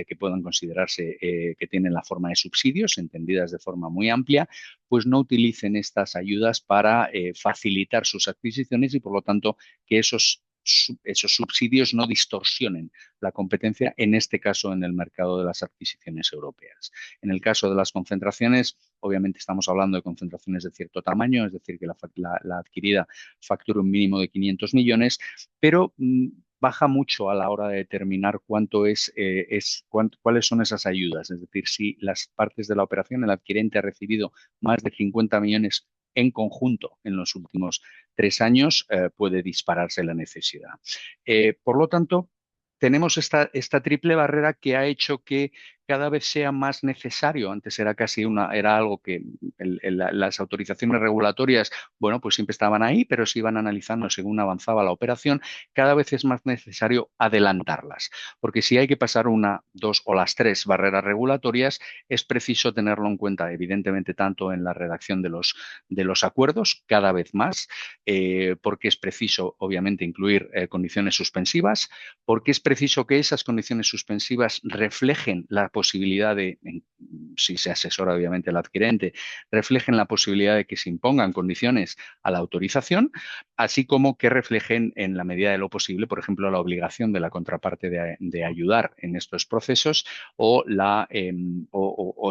E: que puedan considerarse que tienen la forma de subsidios, entendidas de forma muy amplia, pues no utilicen estas ayudas para facilitar sus adquisiciones y, por lo tanto, que esos subsidios no distorsionen la competencia, en este caso en el mercado de las adquisiciones europeas. En el caso de las concentraciones, obviamente estamos hablando de concentraciones de cierto tamaño, es decir, que la adquirida factura un mínimo de 500 millones, pero baja mucho a la hora de determinar cuáles son esas ayudas. Es decir, si las partes de la operación, el adquirente ha recibido más de 50 millones en conjunto en los últimos 3 años, puede dispararse la necesidad. Por lo tanto, tenemos esta triple barrera que ha hecho que cada vez sea más necesario. Antes era algo que las autorizaciones regulatorias, bueno, pues siempre estaban ahí, pero se iban analizando según avanzaba la operación. Cada vez es más necesario adelantarlas, porque si hay que pasar una, dos o las tres barreras regulatorias, es preciso tenerlo en cuenta, evidentemente, tanto en la redacción de los acuerdos, cada vez más, porque es preciso, obviamente, incluir condiciones suspensivas, porque es preciso que esas condiciones suspensivas reflejen la posibilidad si se asesora obviamente el adquirente, reflejen la posibilidad de que se impongan condiciones a la autorización, así como que reflejen en la medida de lo posible, por ejemplo, la obligación de la contraparte de ayudar en estos procesos o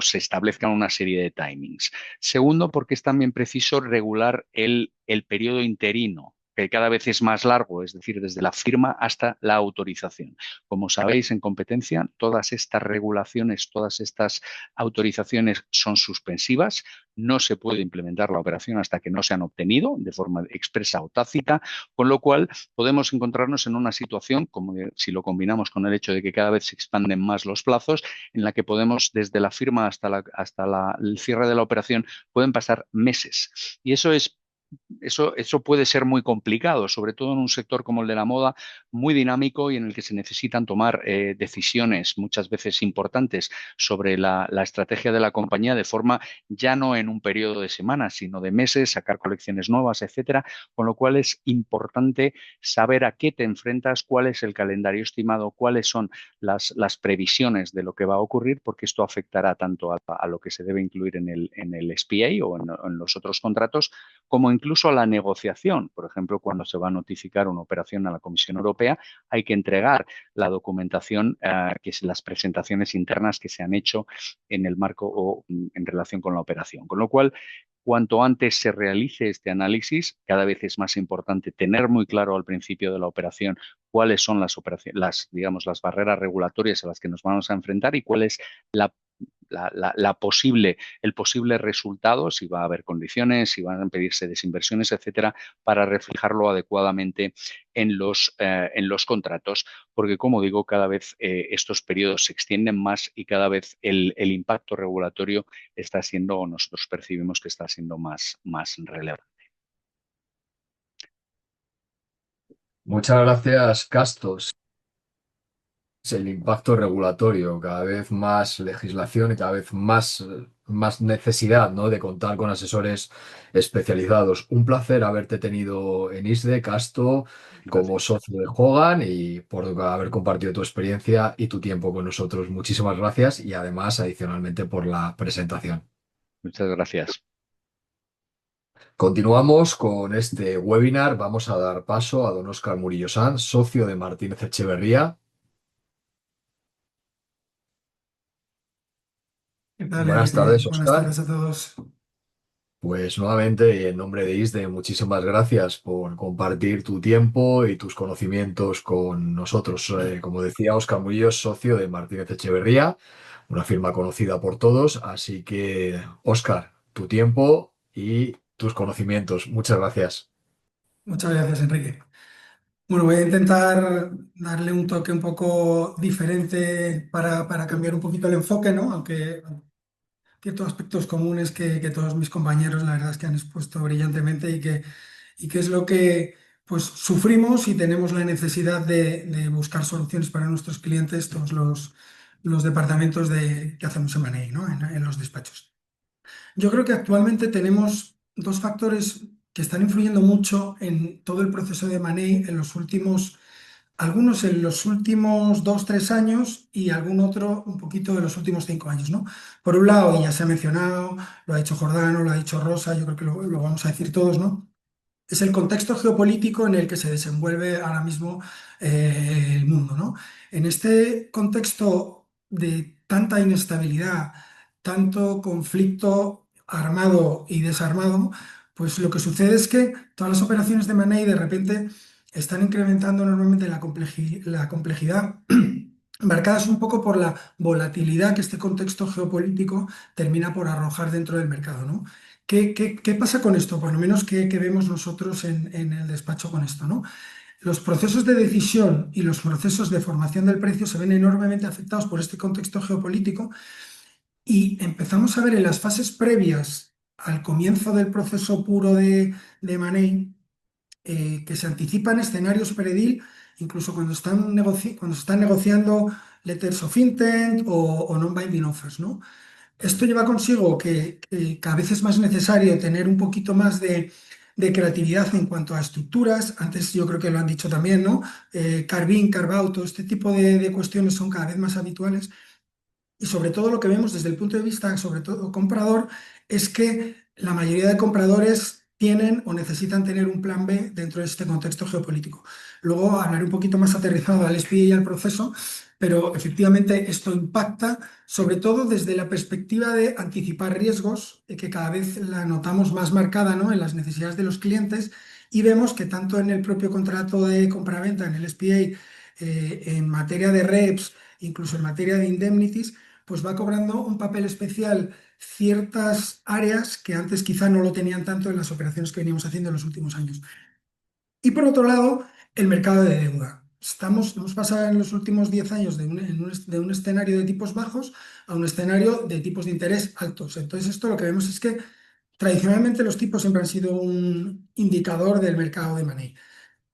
E: se establezcan una serie de timings. Segundo, porque es también preciso regular el periodo interino, que cada vez es más largo, es decir, desde la firma hasta la autorización. Como sabéis, en competencia, todas estas regulaciones, todas estas autorizaciones son suspensivas. No se puede implementar la operación hasta que no se han obtenido de forma expresa o tácita, con lo cual podemos encontrarnos en una situación, como si lo combinamos con el hecho de que cada vez se expanden más los plazos, en la que podemos, desde la firma hasta el cierre de la operación, pueden pasar meses. Y eso puede ser muy complicado, sobre todo en un sector como el de la moda, muy dinámico y en el que se necesitan tomar decisiones muchas veces importantes sobre la estrategia de la compañía de forma ya no en un periodo de semanas, sino de meses, sacar colecciones nuevas, etcétera. Con lo cual es importante saber a qué te enfrentas, cuál es el calendario estimado, cuáles son las previsiones de lo que va a ocurrir, porque esto afectará tanto a lo que se debe incluir en el SPA o en los otros contratos, como incluso a la negociación. Por ejemplo, cuando se va a notificar una operación a la Comisión Europea, hay que entregar la documentación, que es las presentaciones internas que se han hecho en el marco o en relación con la operación. Con lo cual, cuanto antes se realice este análisis, cada vez es más importante tener muy claro al principio de la operación cuáles son digamos, las barreras regulatorias a las que nos vamos a enfrentar y cuál es el posible resultado, si va a haber condiciones, si van a pedirse desinversiones, etcétera, para reflejarlo adecuadamente en los contratos, porque, como digo, cada vez estos periodos se extienden más y cada vez el impacto regulatorio está siendo, o nosotros percibimos que está siendo más relevante.
A: Muchas gracias, Castos. El impacto regulatorio, cada vez más legislación y cada vez más necesidad, ¿no?, de contar con asesores especializados. Un placer haberte tenido en ISDE, Casto, como
E: Gracias.
A: socio de Hogan y por haber compartido tu experiencia y tu tiempo con nosotros. Muchísimas gracias y además, adicionalmente, por la presentación.
E: Muchas gracias.
A: Continuamos con este webinar. Vamos a dar paso a don Óscar Murillo Sanz, socio de Martínez Echeverría.
F: tal,
A: Buenas
F: Enrique?
A: tardes,
F: Buenas
A: Óscar.
F: tardes a todos.
A: Pues nuevamente, y en nombre de ISDE, muchísimas gracias por compartir tu tiempo y tus conocimientos con nosotros. Como decía, Óscar Murillo es socio de Martínez Echeverría, una firma conocida por todos. Así que, Óscar, tu tiempo y tus conocimientos. Muchas gracias.
F: Muchas gracias, Enrique. Bueno, voy a intentar darle un toque un poco diferente para cambiar un poquito el enfoque, ¿no? Aunque ciertos aspectos comunes que todos mis compañeros, la verdad es que han expuesto brillantemente y que es lo que pues sufrimos y tenemos la necesidad de buscar soluciones para nuestros clientes, todos los departamentos que hacemos M&A, ¿no? En los despachos. Yo creo que actualmente tenemos dos factores que están influyendo mucho en todo el proceso de M&A en los últimos, algunos en los últimos 2, 3 años y algún otro un poquito de los últimos 5 años, ¿no? Por un lado, y ya se ha mencionado, lo ha dicho Jordano, lo ha dicho Rosa, yo creo que lo vamos a decir todos, ¿no? Es el contexto geopolítico en el que se desenvuelve ahora mismo el mundo, ¿no? En este contexto de tanta inestabilidad, tanto conflicto armado y desarmado, pues lo que sucede es que todas las operaciones de M&A de repente están incrementando enormemente la complejidad, marcadas un poco por la volatilidad que este contexto geopolítico termina por arrojar dentro del mercado, ¿no? ¿Qué pasa con esto? Por lo menos, ¿qué vemos nosotros en el despacho con esto, ¿no? Los procesos de decisión y los procesos de formación del precio se ven enormemente afectados por este contexto geopolítico y empezamos a ver en las fases previas al comienzo del proceso puro de M&A que se anticipan escenarios predil, incluso cuando se están negociando letters of intent o non-binding offers, ¿no? Esto lleva consigo que cada vez es más necesario tener un poquito más de creatividad en cuanto a estructuras. Antes yo creo que lo han dicho también, ¿no? Carve-in, carve-out, todo este tipo de cuestiones son cada vez más habituales. Y sobre todo lo que vemos desde el punto de vista, sobre todo comprador, es que la mayoría de compradores tienen o necesitan tener un plan B dentro de este contexto geopolítico. Luego hablaré un poquito más aterrizado al SPA y al proceso, pero efectivamente esto impacta sobre todo desde la perspectiva de anticipar riesgos, que cada vez la notamos más marcada, ¿no? En las necesidades de los clientes y vemos que tanto en el propio contrato de compraventa, en el SPA, en materia de reps, incluso en materia de indemnities, pues va cobrando un papel especial ciertas áreas que antes quizá no lo tenían tanto en las operaciones que veníamos haciendo en los últimos años. Y por otro lado, el mercado de deuda. Hemos pasado en los últimos 10 años de un escenario de tipos bajos a un escenario de tipos de interés altos. Entonces, esto lo que vemos es que tradicionalmente los tipos siempre han sido un indicador del mercado de money.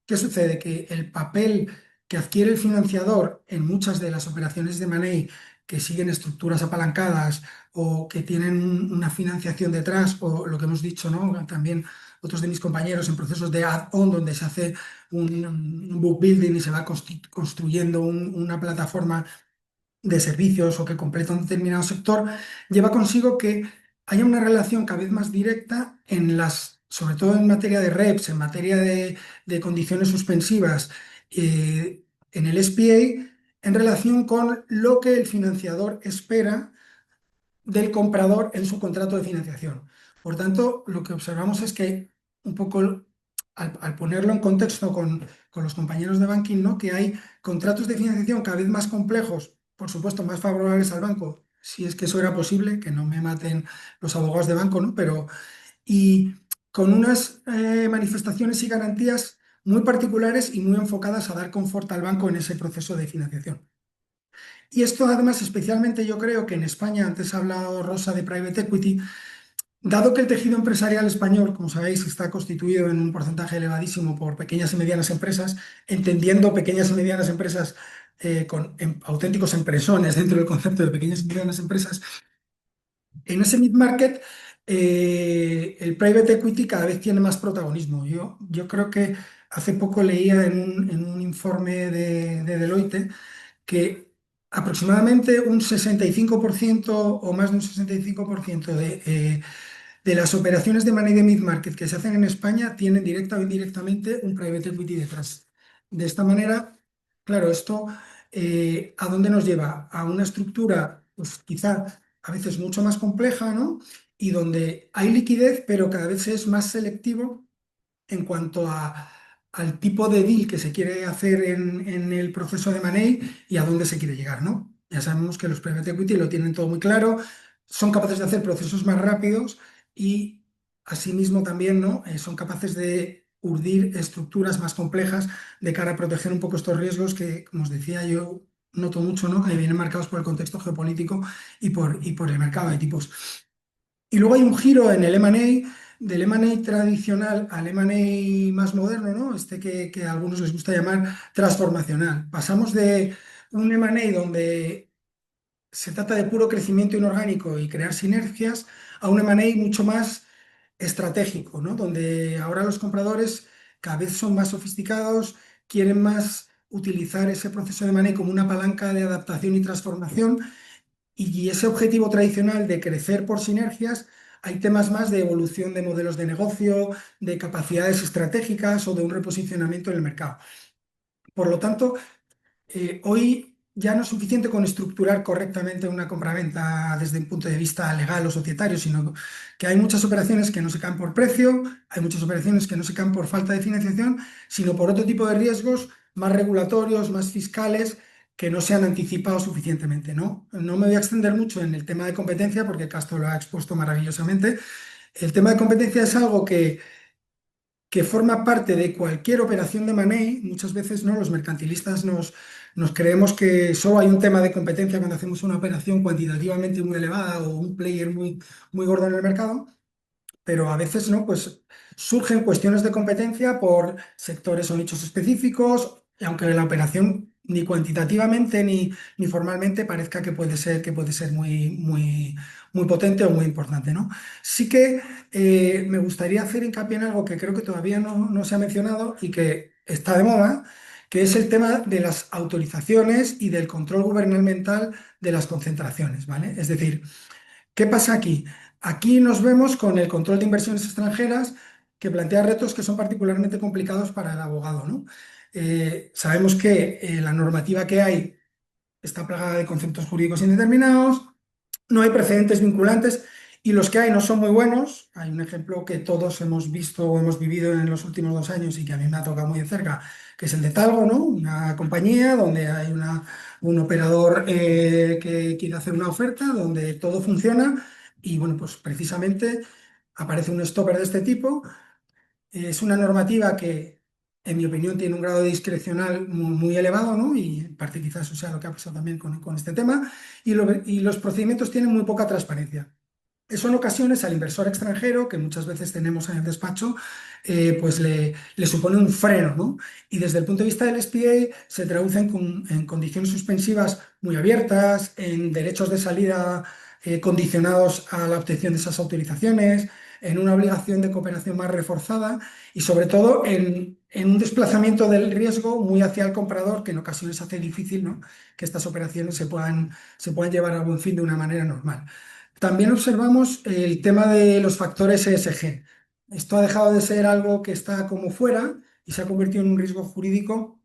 F: ¿Qué sucede? Que el papel que adquiere el financiador en muchas de las operaciones de money que siguen estructuras apalancadas o que tienen una financiación detrás, o lo que hemos dicho, ¿no? También otros de mis compañeros en procesos de add-on, donde se hace un book building y se va construyendo una plataforma de servicios o que completa un determinado sector, lleva consigo que haya una relación cada vez más directa sobre todo en materia de reps, en materia de condiciones suspensivas, en el SPA, en relación con lo que el financiador espera del comprador en su contrato de financiación. Por tanto, lo que observamos es que un poco al ponerlo en contexto con los compañeros de banking, ¿no? Que hay contratos de financiación cada vez más complejos, por supuesto, más favorables al banco, si es que eso era posible, que no me maten los abogados de banco, ¿no? Y con unas manifestaciones y garantías muy particulares y muy enfocadas a dar confort al banco en ese proceso de financiación. Y esto además, especialmente yo creo que en España, antes ha hablado Rosa de private equity, dado que el tejido empresarial español, como sabéis, está constituido en un porcentaje elevadísimo por pequeñas y medianas empresas, entendiendo pequeñas y medianas empresas con auténticos empresones dentro del concepto de pequeñas y medianas empresas, en ese mid-market el private equity cada vez tiene más protagonismo. Yo creo que hace poco leía en un informe de Deloitte que aproximadamente un 65% o más de un 65% de las operaciones de money de mid-market que se hacen en España tienen directa o indirectamente un private equity detrás. De esta manera, claro, esto ¿a dónde nos lleva? A una estructura, pues quizá a veces mucho más compleja, ¿no? Y donde hay liquidez, pero cada vez es más selectivo en cuanto al tipo de deal que se quiere hacer en el proceso de money y a dónde se quiere llegar, ¿no? Ya sabemos que los private equity lo tienen todo muy claro, son capaces de hacer procesos más rápidos y asimismo también, ¿no? Son capaces de urdir estructuras más complejas de cara a proteger un poco estos riesgos que, como os decía, yo noto mucho, ¿no? Que vienen marcados por el contexto geopolítico y por el mercado de tipos. Y luego hay un giro en el M&A, del M&A tradicional al M&A más moderno, ¿no? Este que a algunos les gusta llamar transformacional. Pasamos de un M&A donde se trata de puro crecimiento inorgánico y crear sinergias a un M&A mucho más estratégico, ¿no? Donde ahora los compradores cada vez son más sofisticados, quieren más utilizar ese proceso de M&A como una palanca de adaptación y transformación y ese objetivo tradicional de crecer por sinergias, hay temas más de evolución de modelos de negocio, de capacidades estratégicas o de un reposicionamiento en el mercado. Por lo tanto, hoy ya no es suficiente con estructurar correctamente una compraventa desde un punto de vista legal o societario, sino que hay muchas operaciones que no se caen por precio, hay muchas operaciones que no se caen por falta de financiación, sino por otro tipo de riesgos más regulatorios, más fiscales, que no se han anticipado suficientemente, ¿no? No me voy a extender mucho en el tema de competencia porque Castro lo ha expuesto maravillosamente. El tema de competencia es algo que forma parte de cualquier operación de money. Muchas veces, ¿no? Los mercantilistas nos creemos que solo hay un tema de competencia cuando hacemos una operación cuantitativamente muy elevada o un player muy gordo en el mercado, pero a veces no, pues surgen cuestiones de competencia por sectores o nichos específicos, y aunque la operación ni cuantitativamente ni formalmente parezca que puede ser muy potente o muy importante, ¿no? Sí que me gustaría hacer hincapié en algo que creo que todavía no se ha mencionado y que está de moda, que es el tema de las autorizaciones y del control gubernamental de las concentraciones, ¿vale? Es decir, ¿qué pasa aquí? Aquí nos vemos con el control de inversiones extranjeras que plantea retos que son particularmente complicados para el abogado, ¿no? Sabemos que la normativa que hay está plagada de conceptos jurídicos indeterminados, no hay precedentes vinculantes y los que hay no son muy buenos. Hay un ejemplo que todos hemos visto o hemos vivido en los últimos 2 años y que a mí me ha tocado muy de cerca, que es el de Talgo, ¿no? Una compañía donde hay un operador que quiere hacer una oferta, donde todo funciona y, bueno, pues precisamente aparece un stopper de este tipo. Es una normativa que, en mi opinión, tiene un grado de discrecional muy elevado, ¿no? Y en parte quizás eso sea lo que ha pasado también con este tema. Y los procedimientos tienen muy poca transparencia. Eso en ocasiones al inversor extranjero, que muchas veces tenemos en el despacho, pues le supone un freno, ¿no? Y desde el punto de vista del SPA se traduce en condiciones suspensivas muy abiertas, en derechos de salida condicionados a la obtención de esas autorizaciones, en una obligación de cooperación más reforzada y sobre todo en un desplazamiento del riesgo muy hacia el comprador, que en ocasiones hace difícil, ¿no? Que estas operaciones se puedan llevar a buen fin de una manera normal. También observamos el tema de los factores ESG. Esto ha dejado de ser algo que está como fuera y se ha convertido en un riesgo jurídico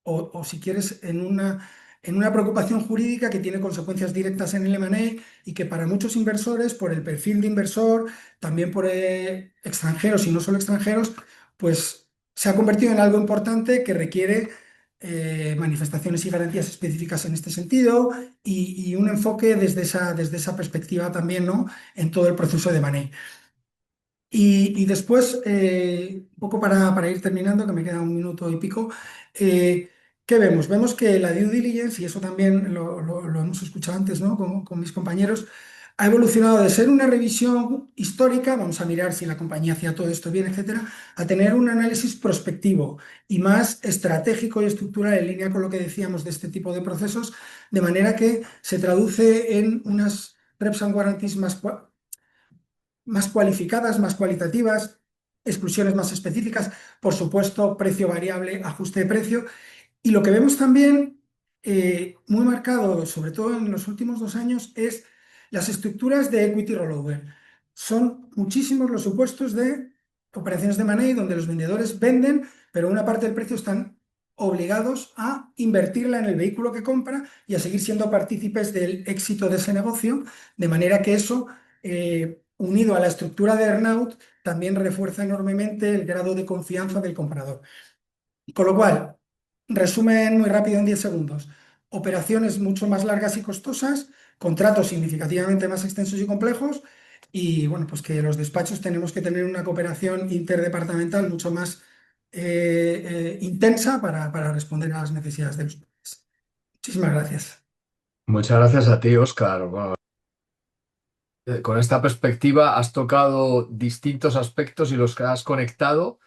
F: o si quieres, en una preocupación jurídica que tiene consecuencias directas en el M&A y que para muchos inversores, por el perfil de inversor, también por extranjeros y no solo extranjeros, pues se ha convertido en algo importante que requiere manifestaciones y garantías específicas en este sentido y un enfoque desde esa perspectiva también, ¿no? En todo el proceso de M&A. Y después, un poco para ir terminando, que me queda un minuto y pico, ¿qué vemos? Vemos que la due diligence, y eso también lo hemos escuchado antes, ¿no? Con mis compañeros, ha evolucionado de ser una revisión histórica, vamos a mirar si la compañía hacía todo esto bien, etcétera, a tener un análisis prospectivo y más estratégico y estructural en línea con lo que decíamos de este tipo de procesos, de manera que se traduce en unas reps and warranties más cualificadas, más cualitativas, exclusiones más específicas, por supuesto, precio variable, ajuste de precio. Y lo que vemos también, muy marcado, sobre todo en los últimos 2 años, es las estructuras de equity rollover. Son muchísimos los supuestos de operaciones de money donde los vendedores venden, pero una parte del precio están obligados a invertirla en el vehículo que compra y a seguir siendo partícipes del éxito de ese negocio, de manera que eso, unido a la estructura de earnout, también refuerza enormemente el grado de confianza del comprador. Con lo cual, resumen muy rápido en 10 segundos. Operaciones mucho más largas y costosas, contratos significativamente más extensos y complejos, y bueno, pues que los despachos tenemos que tener una cooperación interdepartamental mucho más intensa para responder a las necesidades de los clientes. Muchísimas gracias.
A: Muchas gracias a ti, Óscar. Bueno, con esta perspectiva has tocado distintos aspectos y los que has conectado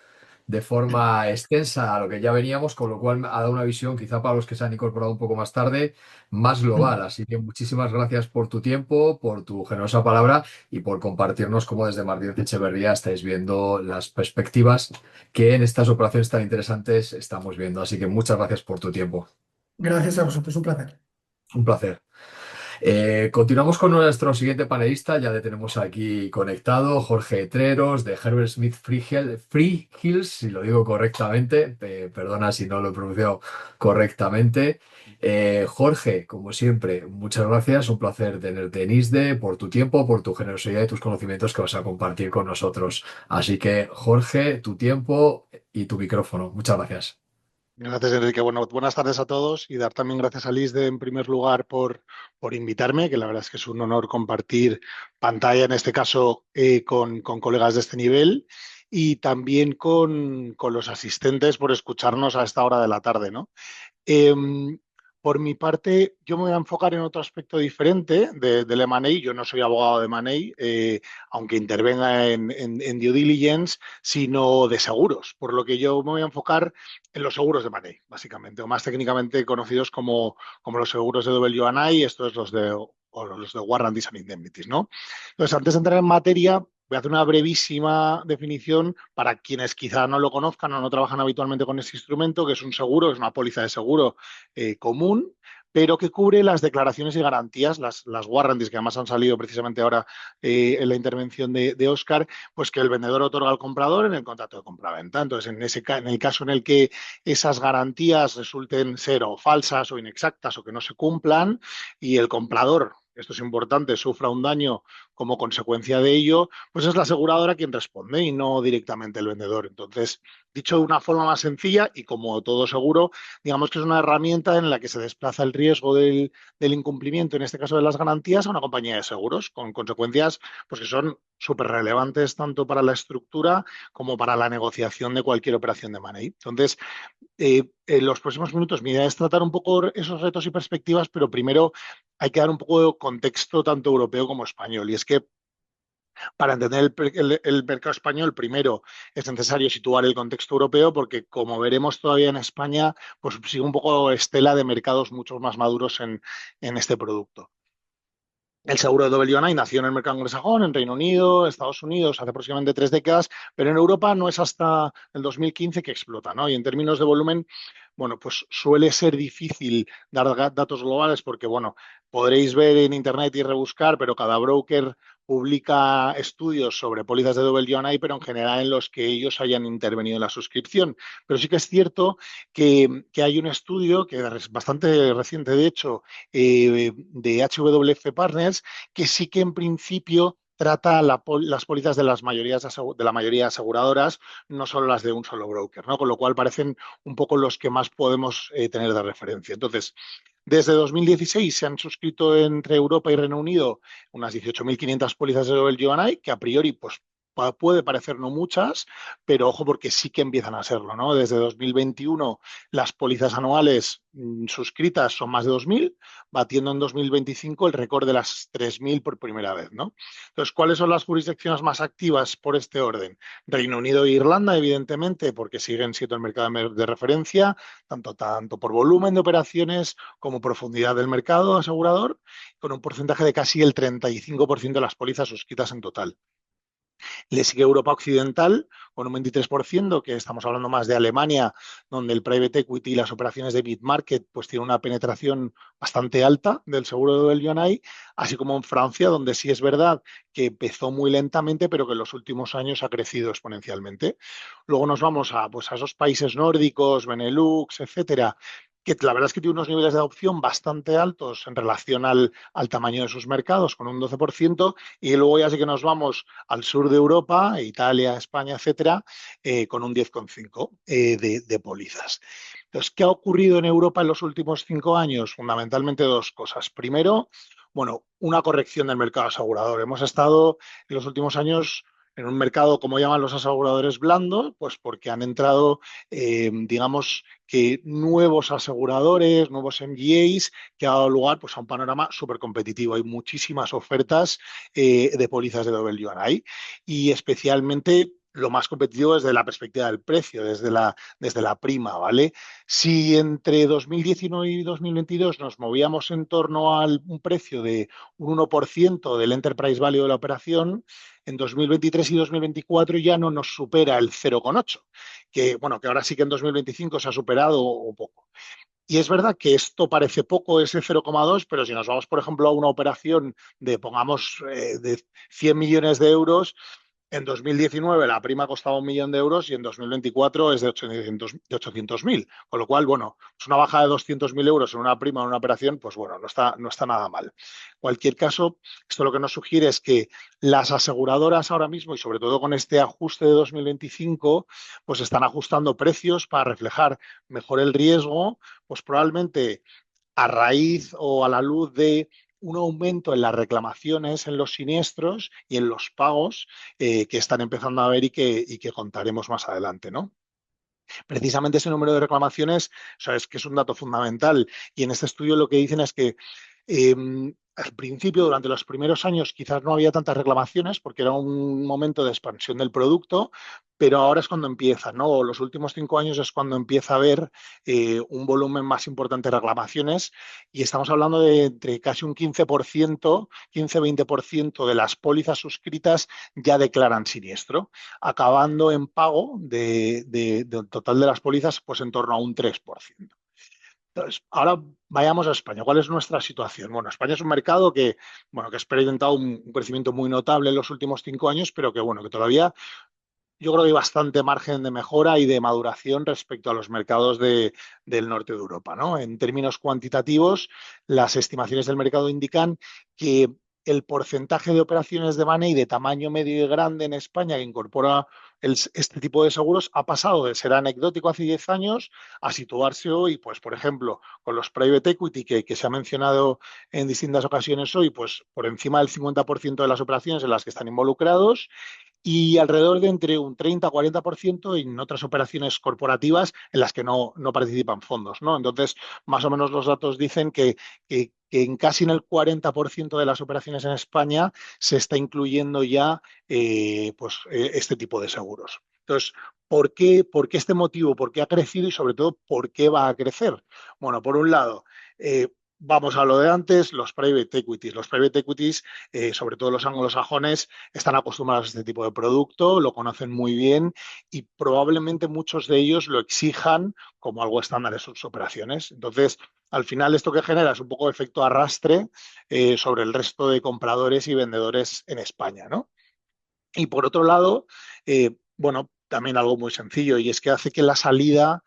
A: de forma extensa a lo que ya veníamos, con lo cual ha dado una visión, quizá para los que se han incorporado un poco más tarde, más global. Así que muchísimas gracias por tu tiempo, por tu generosa palabra y por compartirnos cómo desde Martínez Echeverría estáis viendo las perspectivas que en estas operaciones tan interesantes estamos viendo. Así que muchas gracias por tu tiempo.
F: Gracias a vosotros, un placer.
A: Un placer. Continuamos con nuestro siguiente panelista, ya le tenemos aquí conectado, Jorge Etreros de Herbert Smith Freehills, si lo digo correctamente, perdona si no lo he pronunciado correctamente. Jorge, como siempre, muchas gracias, un placer tenerte en ISDE, por tu tiempo, por tu generosidad y tus conocimientos que vas a compartir con nosotros. Así que, Jorge, tu tiempo y tu micrófono. Muchas gracias.
G: Gracias, Enrique. Bueno, buenas tardes a todos y dar también gracias a Lisde en primer lugar por invitarme, que la verdad es que es un honor compartir pantalla, en este caso con colegas de este nivel y también con los asistentes por escucharnos a esta hora de la tarde, ¿no? Por mi parte, yo me voy a enfocar en otro aspecto diferente del M&A. Yo no soy abogado de M&A, aunque intervenga en due diligence, sino de seguros. Por lo que yo me voy a enfocar en los seguros de M&A, básicamente, o más técnicamente conocidos como los seguros de W&I, estos los de Warranties and Indemnities, ¿no? Entonces, antes de entrar en materia, voy a hacer una brevísima definición para quienes quizá no lo conozcan o no trabajan habitualmente con este instrumento, que es un seguro, es una póliza de seguro común, pero que cubre las declaraciones y garantías, las warranties, que además han salido precisamente ahora en la intervención de Óscar, pues que el vendedor otorga al comprador en el contrato de compraventa. Entonces, en el caso en el que esas garantías resulten ser o falsas o inexactas o que no se cumplan y el comprador, esto es importante, sufra un daño como consecuencia de ello, pues es la aseguradora quien responde y no directamente el vendedor. Entonces, dicho de una forma más sencilla y como todo seguro, digamos que es una herramienta en la que se desplaza el riesgo del incumplimiento, en este caso de las garantías, a una compañía de seguros, con consecuencias pues, que son súper relevantes tanto para la estructura como para la negociación de cualquier operación de money. Entonces, en los próximos minutos mi idea es tratar un poco esos retos y perspectivas, pero primero hay que dar un poco de contexto tanto europeo como español. Y es que para entender el mercado español, primero es necesario situar el contexto europeo porque, como veremos todavía en España, pues sigue un poco estela de mercados mucho más maduros en este producto. El seguro de W&I nació en el mercado anglosajón, en Reino Unido, Estados Unidos, hace aproximadamente 3 décadas, pero en Europa no es hasta el 2015 que explota, ¿no? Y en términos de volumen, bueno, pues suele ser difícil dar datos globales porque, bueno, podréis ver en Internet y rebuscar, pero cada broker publica estudios sobre pólizas de W&I, pero en general en los que ellos hayan intervenido en la suscripción. Pero sí que es cierto que hay un estudio, que es bastante reciente, de hecho, de HWF Partners, que sí que en principio trata las pólizas de la mayoría de aseguradoras, no solo las de un solo broker, ¿no? Con lo cual parecen un poco los que más podemos tener de referencia. Entonces, desde 2016 se han suscrito entre Europa y Reino Unido unas 18.500 pólizas de W&I, que a priori pues, puede parecer no muchas, pero ojo porque sí que empiezan a serlo, ¿no? Desde 2021 las pólizas anuales suscritas son más de 2.000, batiendo en 2025 el récord de las 3.000 por primera vez, ¿no? Entonces, ¿cuáles son las jurisdicciones más activas por este orden? Reino Unido e Irlanda, evidentemente, porque siguen siendo el mercado de referencia, tanto por volumen de operaciones como profundidad del mercado asegurador, con un porcentaje de casi el 35% de las pólizas suscritas en total. Le sigue Europa Occidental con un 23%, que estamos hablando más de Alemania, donde el private equity y las operaciones de mid-market pues tienen una penetración bastante alta del seguro del Ionai, así como en Francia, donde sí es verdad que empezó muy lentamente, pero que en los últimos años ha crecido exponencialmente. Luego nos vamos pues, a esos países nórdicos, Benelux, etcétera, que la verdad es que tiene unos niveles de adopción bastante altos en relación al tamaño de sus mercados, con un 12%, y luego ya sí que nos vamos al sur de Europa, Italia, España, etcétera, con un 10,5 de pólizas. Entonces, ¿qué ha ocurrido en Europa en los últimos 5 años? Fundamentalmente dos cosas. Primero, bueno, una corrección del mercado asegurador. Hemos estado en los últimos años en un mercado, como llaman los aseguradores, blando, pues porque han entrado, digamos, que nuevos aseguradores, nuevos MGAs, que ha dado lugar pues, a un panorama súper competitivo. Hay muchísimas ofertas de pólizas de WNI y especialmente lo más competitivo desde la perspectiva del precio, desde la prima, ¿vale? Si entre 2019 y 2022 nos movíamos en torno a un precio de un 1% del enterprise value de la operación, en 2023 y 2024 ya no nos supera el 0,8, que bueno, que ahora sí que en 2025 se ha superado o poco. Y es verdad que esto parece poco, ese 0,2, pero si nos vamos, por ejemplo, a una operación de, pongamos, de 100 millones de euros, en 2019 la prima costaba 1 millón de euros y en 2024 es de 800.000. Con lo cual, bueno, es una baja de 200.000 euros en una prima en una operación, pues bueno, no está nada mal. En cualquier caso, esto lo que nos sugiere es que las aseguradoras ahora mismo, y sobre todo con este ajuste de 2025, pues están ajustando precios para reflejar mejor el riesgo, pues probablemente a raíz o a la luz de un aumento en las reclamaciones, en los siniestros y en los pagos que están empezando a ver y que contaremos más adelante, ¿no? Precisamente ese número de reclamaciones, sabes que es un dato fundamental y en este estudio lo que dicen es que eh, al principio, durante los primeros años, quizás no había tantas reclamaciones porque era un momento de expansión del producto, pero ahora es cuando empieza, ¿no? Los últimos 5 años es cuando empieza a haber un volumen más importante de reclamaciones y estamos hablando de entre casi un 15%, 15-20% de las pólizas suscritas ya declaran siniestro, acabando en pago del total de las pólizas pues en torno a un 3%. Entonces, ahora vayamos a España. ¿Cuál es nuestra situación? Bueno, España es un mercado que, bueno, que ha experimentado un crecimiento muy notable en los últimos 5 años, pero que, bueno, que todavía yo creo que hay bastante margen de mejora y de maduración respecto a los mercados del norte de Europa, ¿no? En términos cuantitativos, las estimaciones del mercado indican que el porcentaje de operaciones de money de tamaño medio y grande en España que incorpora este tipo de seguros ha pasado de ser anecdótico hace 10 años a situarse hoy, pues, por ejemplo, con los private equity que se ha mencionado en distintas ocasiones hoy, pues por encima del 50% de las operaciones en las que están involucrados y alrededor de entre un 30-40% en otras operaciones corporativas en las que no participan fondos, ¿no? Entonces, más o menos los datos dicen que en casi en el 40% de las operaciones en España se está incluyendo ya este tipo de seguros. Entonces, ¿por qué este motivo? ¿Por qué ha crecido y sobre todo por qué va a crecer? Bueno, por un lado, vamos a lo de antes, los private equities. Los private equities, sobre todo los anglosajones, están acostumbrados a este tipo de producto, lo conocen muy bien y probablemente muchos de ellos lo exijan como algo estándar en sus operaciones. Entonces, al final, esto que genera es un poco de efecto arrastre sobre el resto de compradores y vendedores en España, ¿no? Y por otro lado, bueno, también algo muy sencillo y es que hace que la salida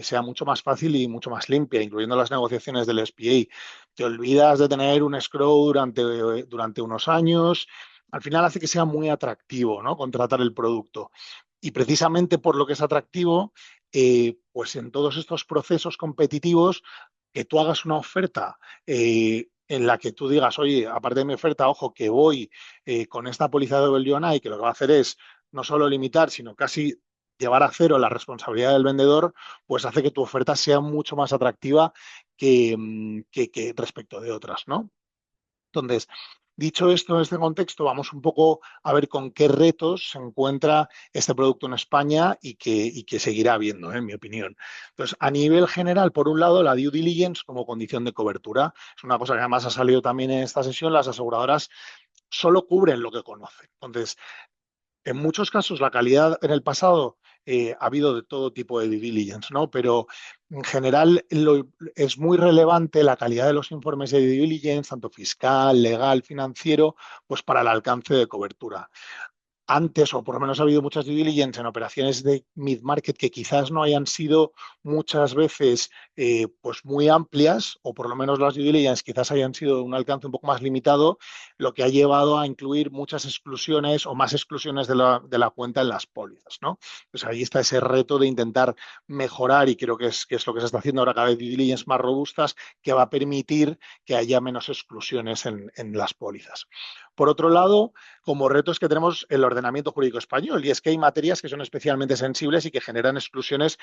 G: sea mucho más fácil y mucho más limpia, incluyendo las negociaciones del SPA. Te olvidas de tener un escrow durante unos años. Al final hace que sea muy atractivo, ¿no? Contratar el producto. Y precisamente por lo que es atractivo, pues en todos estos procesos competitivos, que tú hagas una oferta en la que tú digas, oye, aparte de mi oferta, ojo, que voy con esta póliza de Beliona y que lo que va a hacer es no solo limitar, sino casi llevar a cero la responsabilidad del vendedor, pues hace que tu oferta sea mucho más atractiva que respecto de otras, ¿no? Entonces, dicho esto, en este contexto, vamos un poco a ver con qué retos se encuentra este producto en España y que seguirá habiendo, en mi opinión. Entonces, a nivel general, por un lado, la due diligence como condición de cobertura. Es una cosa que además ha salido también en esta sesión. Las aseguradoras solo cubren lo que conocen. Entonces, En muchos casos la calidad en el pasado ha habido de todo tipo de due diligence, ¿no? Pero en general es muy relevante la calidad de los informes de due diligence, tanto fiscal, legal, financiero, pues para el alcance de cobertura. Antes, o por lo menos ha habido muchas due diligence en operaciones de mid-market que quizás no hayan sido muchas veces pues muy amplias, o por lo menos las due diligence quizás hayan sido de un alcance un poco más limitado, lo que ha llevado a incluir muchas exclusiones o más exclusiones de la cuenta en las pólizas, ¿no? Pues ahí está ese reto de intentar mejorar, y creo que es lo que se está haciendo ahora, cada vez due diligence más robustas, que va a permitir que haya menos exclusiones en las pólizas. Por otro lado, como retos que tenemos el ordenamiento jurídico español, y es que hay materias que son especialmente sensibles y que generan exclusiones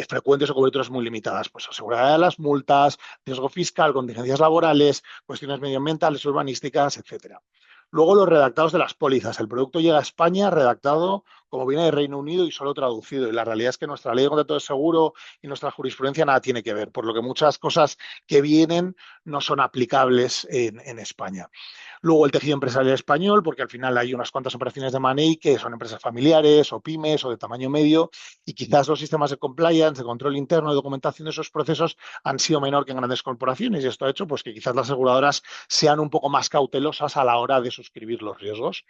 G: frecuentes o coberturas muy limitadas, pues asegurada de las multas, riesgo fiscal, contingencias laborales, cuestiones medioambientales, urbanísticas, etcétera. Luego los redactados de las pólizas. El producto llega a España redactado como viene de Reino Unido y solo traducido. Y la realidad es que nuestra ley de contrato de seguro y nuestra jurisprudencia nada tiene que ver, por lo que muchas cosas que vienen no son aplicables en España. Luego el tejido empresarial español, porque al final hay unas cuantas operaciones de money que son empresas familiares o pymes o de tamaño medio, y quizás los sistemas de compliance, de control interno, de documentación de esos procesos han sido menor que en grandes corporaciones, y esto ha hecho pues, que quizás las aseguradoras sean un poco más cautelosas a la hora de suscribir los riesgos.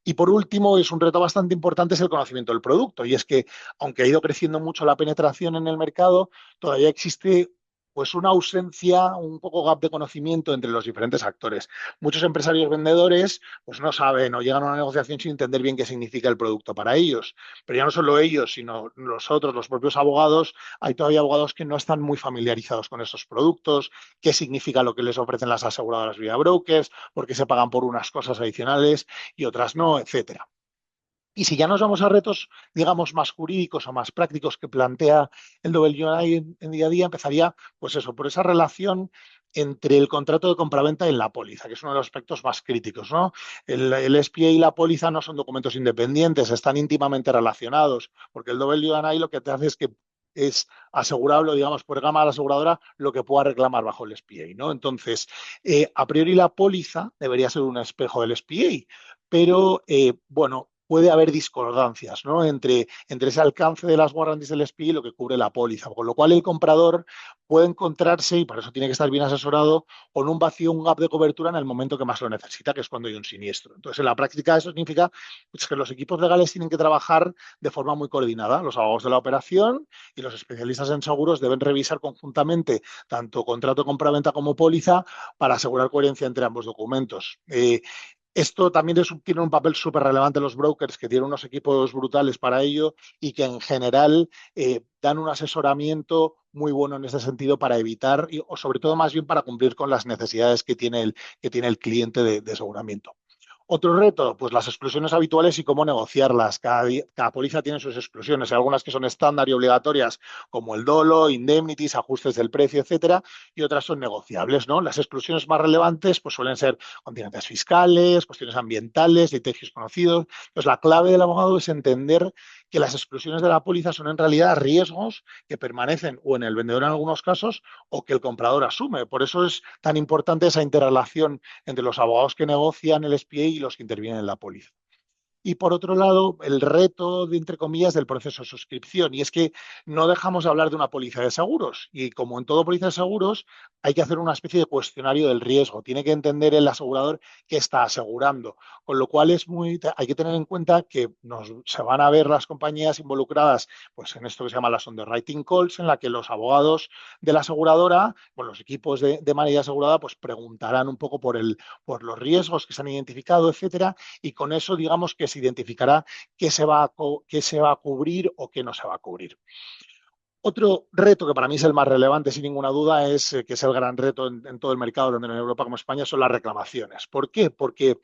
G: Y por último, es un reto bastante importante, es el conocimiento del producto. Y es que, aunque ha ido creciendo mucho la penetración en el mercado, todavía existe pues una ausencia, un poco gap de conocimiento entre los diferentes actores. Muchos empresarios vendedores pues no saben o llegan a una negociación sin entender bien qué significa el producto para ellos. Pero ya no solo ellos, sino nosotros, los propios abogados, hay todavía abogados que no están muy familiarizados con estos productos, qué significa lo que les ofrecen las aseguradoras vía brokers, por qué se pagan por unas cosas adicionales y otras no, etcétera. Y si ya nos vamos a retos, digamos, más jurídicos o más prácticos que plantea el WNI en día a día, empezaría, pues eso, por esa relación entre el contrato de compraventa y la póliza, que es uno de los aspectos más críticos, ¿no? El SPA y la póliza no son documentos independientes, están íntimamente relacionados, porque el WNI lo que te hace es que es asegurable, digamos, por gama de la aseguradora lo que pueda reclamar bajo el SPA, ¿no? Entonces, a priori la póliza debería ser un espejo del SPA, pero bueno, puede haber discordancias, ¿no? entre ese alcance de las warranties del SPI y lo que cubre la póliza, con lo cual el comprador puede encontrarse, y para eso tiene que estar bien asesorado, con un vacío, un gap de cobertura en el momento que más lo necesita, que es cuando hay un siniestro. Entonces, en la práctica eso significa pues, que los equipos legales tienen que trabajar de forma muy coordinada. Los abogados de la operación y los especialistas en seguros deben revisar conjuntamente tanto contrato de compraventa como póliza para asegurar coherencia entre ambos documentos. Esto también tiene un papel súper relevante los brokers, que tienen unos equipos brutales para ello y que en general dan un asesoramiento muy bueno en ese sentido para evitar, o sobre todo más bien para cumplir con las necesidades que tiene el cliente de aseguramiento. Otro reto, pues las exclusiones habituales y cómo negociarlas. Cada póliza tiene sus exclusiones. Hay algunas que son estándar y obligatorias, como el dolo, indemnities, ajustes del precio, etcétera, y otras son negociables, ¿no? Las exclusiones más relevantes pues suelen ser contingencias fiscales, cuestiones ambientales, litigios conocidos. Pues la clave del abogado es entender que las exclusiones de la póliza son en realidad riesgos que permanecen o en el vendedor en algunos casos o que el comprador asume. Por eso es tan importante esa interrelación entre los abogados que negocian el SPA y los que intervienen en la póliza. Y por otro lado, el reto, entre comillas, del proceso de suscripción. Y es que no dejamos de hablar de una póliza de seguros. Y como en todo póliza de seguros, hay que hacer una especie de cuestionario del riesgo. Tiene que entender el asegurador qué está asegurando. Con lo cual hay que tener en cuenta que se van a ver las compañías involucradas pues, en esto que se llama las underwriting calls, en la que los abogados de la aseguradora, pues, los equipos de manera asegurada, pues preguntarán un poco por los riesgos que se han identificado, etcétera, y con eso digamos que se identificará qué se va a cubrir o qué no se va a cubrir. Otro reto que para mí es el más relevante, sin ninguna duda, que es el gran reto en todo el mercado, tanto en Europa como en España, son las reclamaciones. ¿Por qué? Porque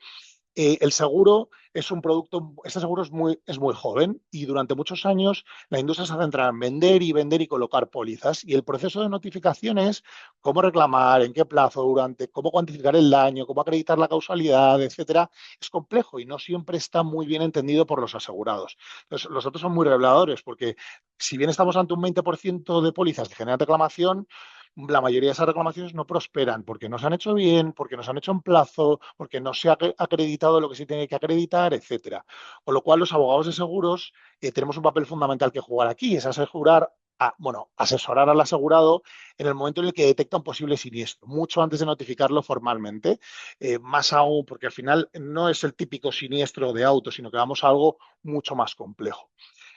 G: el seguro es un producto, este seguro es muy joven y durante muchos años la industria se ha centrado en vender y colocar pólizas, y el proceso de notificaciones, cómo reclamar, en qué plazo, cómo cuantificar el daño, cómo acreditar la causalidad, etcétera, es complejo y no siempre está muy bien entendido por los asegurados. Entonces, los datos son muy reveladores porque si bien estamos ante un 20% de pólizas que generan reclamación, la mayoría de esas reclamaciones no prosperan porque no se han hecho bien, porque no se han hecho en plazo, porque no se ha acreditado lo que se tiene que acreditar, etcétera. Con lo cual, los abogados de seguros tenemos un papel fundamental que jugar aquí, es asesorar al asegurado en el momento en el que detecta un posible siniestro, mucho antes de notificarlo formalmente, más aún porque al final no es el típico siniestro de auto, sino que vamos a algo mucho más complejo.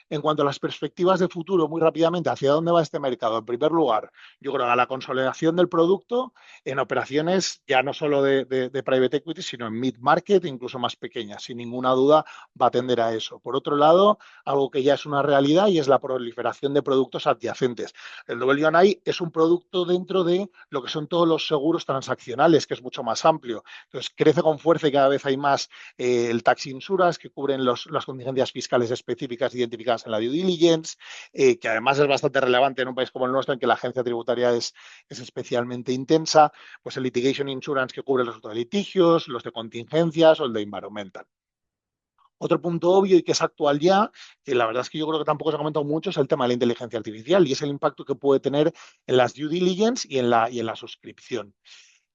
G: En cuanto a las perspectivas de futuro, muy rápidamente, ¿hacia dónde va este mercado? En primer lugar, yo creo a la consolidación del producto en operaciones ya no solo de private equity, sino en mid-market, incluso más pequeñas. Sin ninguna duda va a tender a eso. Por otro lado, algo que ya es una realidad y es la proliferación de productos adyacentes. El WNI es un producto dentro de lo que son todos los seguros transaccionales, que es mucho más amplio. Entonces, crece con fuerza y cada vez hay más el tax insurance, que cubren las contingencias fiscales específicas identificadas en la due diligence, que además es bastante relevante en un país como el nuestro, en que la agencia tributaria es especialmente intensa, pues el litigation insurance, que cubre el resultado de litigios, los de contingencias o el de environmental. Otro punto obvio y que es actual ya, que la verdad es que yo creo que tampoco se ha comentado mucho, es el tema de la inteligencia artificial y es el impacto que puede tener en las due diligence y en la suscripción.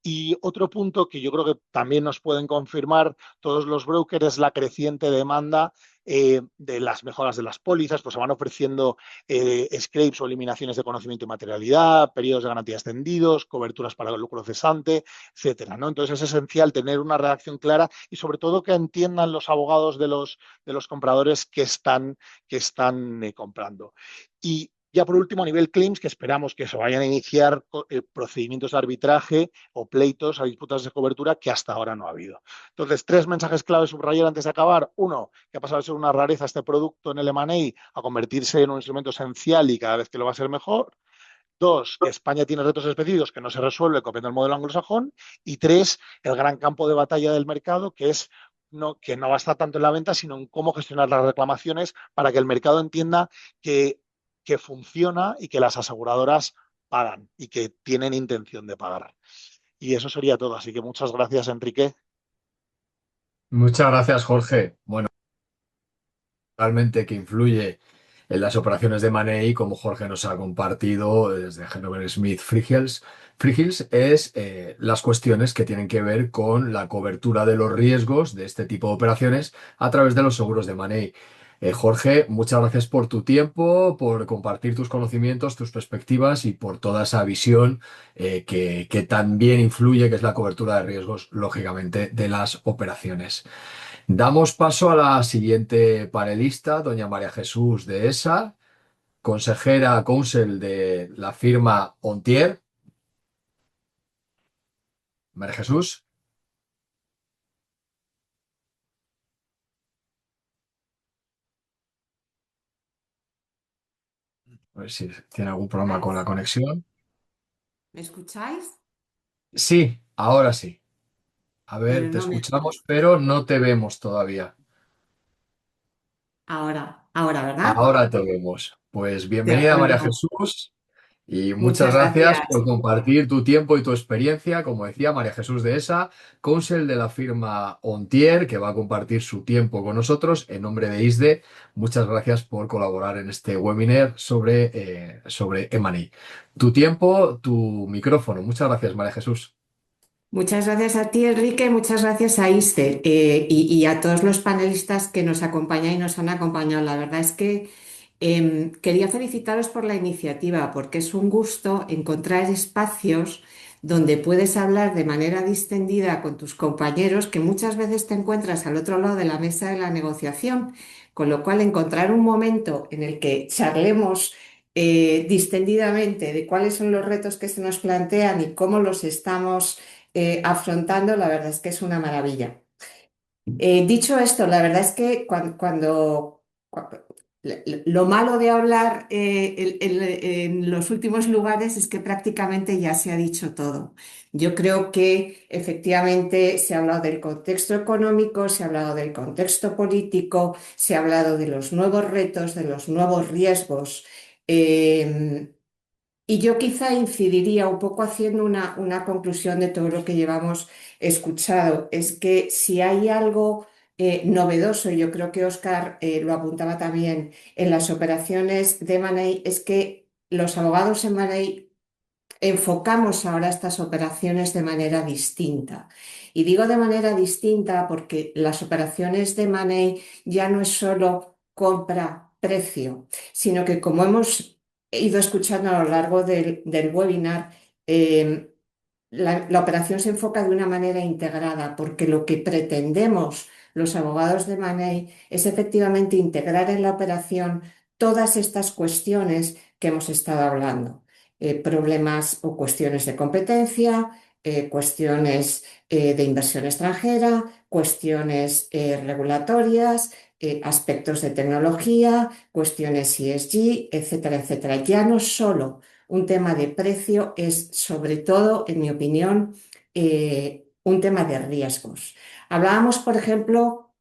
G: Y otro punto que yo creo que también nos pueden confirmar todos los brokers es la creciente demanda de las mejoras de las pólizas, pues se van ofreciendo scrapes o eliminaciones de conocimiento y materialidad, periodos de garantía extendidos, coberturas para el lucro cesante, etcétera, ¿no? Entonces es esencial tener una redacción clara y sobre todo que entiendan los abogados de los compradores que están comprando. Y ya por último, a nivel claims, que esperamos que se vayan a iniciar procedimientos de arbitraje o pleitos a disputas de cobertura que hasta ahora no ha habido. Entonces, 3 mensajes clave subrayar antes de acabar. Uno, que ha pasado a ser una rareza este producto en el M&A a convertirse en un instrumento esencial y cada vez que lo va a ser mejor. 2, que España tiene retos específicos que no se resuelven copiando el modelo anglosajón. Y 3, el gran campo de batalla del mercado, que es que no va a estar tanto en la venta, sino en cómo gestionar las reclamaciones para que el mercado entienda que funciona y que las aseguradoras pagan y que tienen intención de pagar. Y eso sería todo. Así que muchas gracias, Enrique.
A: Muchas gracias, Jorge. Bueno, realmente que influye en las operaciones de Money, como Jorge nos ha compartido desde Hannover Smith Freehills, es las cuestiones que tienen que ver con la cobertura de los riesgos de este tipo de operaciones a través de los seguros de Money. Jorge, muchas gracias por tu tiempo, por compartir tus conocimientos, tus perspectivas y por toda esa visión que también influye, que es la cobertura de riesgos, lógicamente, de las operaciones. Damos paso a la siguiente panelista, doña María Jesús de ESA, consejera counsel de la firma Ontier. María Jesús. A ver si tiene algún problema con la conexión.
H: ¿Me escucháis?
A: Sí, ahora sí. A
H: Pero
A: ver, te
H: no me...
A: escuchamos, pero no te vemos todavía.
H: Ahora, ¿verdad?
A: Ahora te vemos. Pues
H: De
A: bienvenida, María
H: acuerdo.
A: Jesús. Y muchas
H: Muchas
A: gracias
H: gracias.
A: por compartir tu tiempo y tu experiencia. Como decía María Jesús de ESA, counsel de la firma Ontier, que va a compartir su tiempo con nosotros en nombre de ISDE. Muchas gracias por colaborar en este webinar sobre M&A. Tu tiempo, tu micrófono. Muchas gracias, María Jesús.
H: Muchas gracias a ti, Enrique, muchas gracias a ISCE y a todos los panelistas que nos acompañan y nos han acompañado. La verdad es que quería felicitaros por la iniciativa porque es un gusto encontrar espacios donde puedes hablar de manera distendida con tus compañeros que muchas veces te encuentras al otro lado de la mesa de la negociación, con lo cual encontrar un momento en el que charlemos distendidamente de cuáles son los retos que se nos plantean y cómo los estamos afrontando, la verdad es que es una maravilla. Dicho esto, la verdad es que lo malo de hablar en los últimos lugares es que prácticamente ya se ha dicho todo. Yo creo que efectivamente se ha hablado del contexto económico, se ha hablado del contexto político, se ha hablado de los nuevos retos, de los nuevos riesgos. Y yo quizá incidiría un poco haciendo una conclusión de todo lo que llevamos escuchado. Es que si hay algo novedoso, y yo creo que Óscar lo apuntaba también en las operaciones de M&A, es que los abogados en M&A enfocamos ahora estas operaciones de manera distinta. Y digo de manera distinta porque las operaciones de money ya no es solo compra-precio, sino que como hemos ido escuchando a lo largo del webinar, la operación se enfoca de una manera integrada porque lo que pretendemos los abogados de money es efectivamente integrar en la operación todas estas cuestiones que hemos estado hablando. Problemas o cuestiones de competencia, cuestiones de inversión extranjera, cuestiones regulatorias, aspectos de tecnología, cuestiones ESG, etcétera, etcétera. Ya no solo un tema de precio, es sobre todo, en mi opinión, un tema de riesgos. Hablábamos, por ejemplo,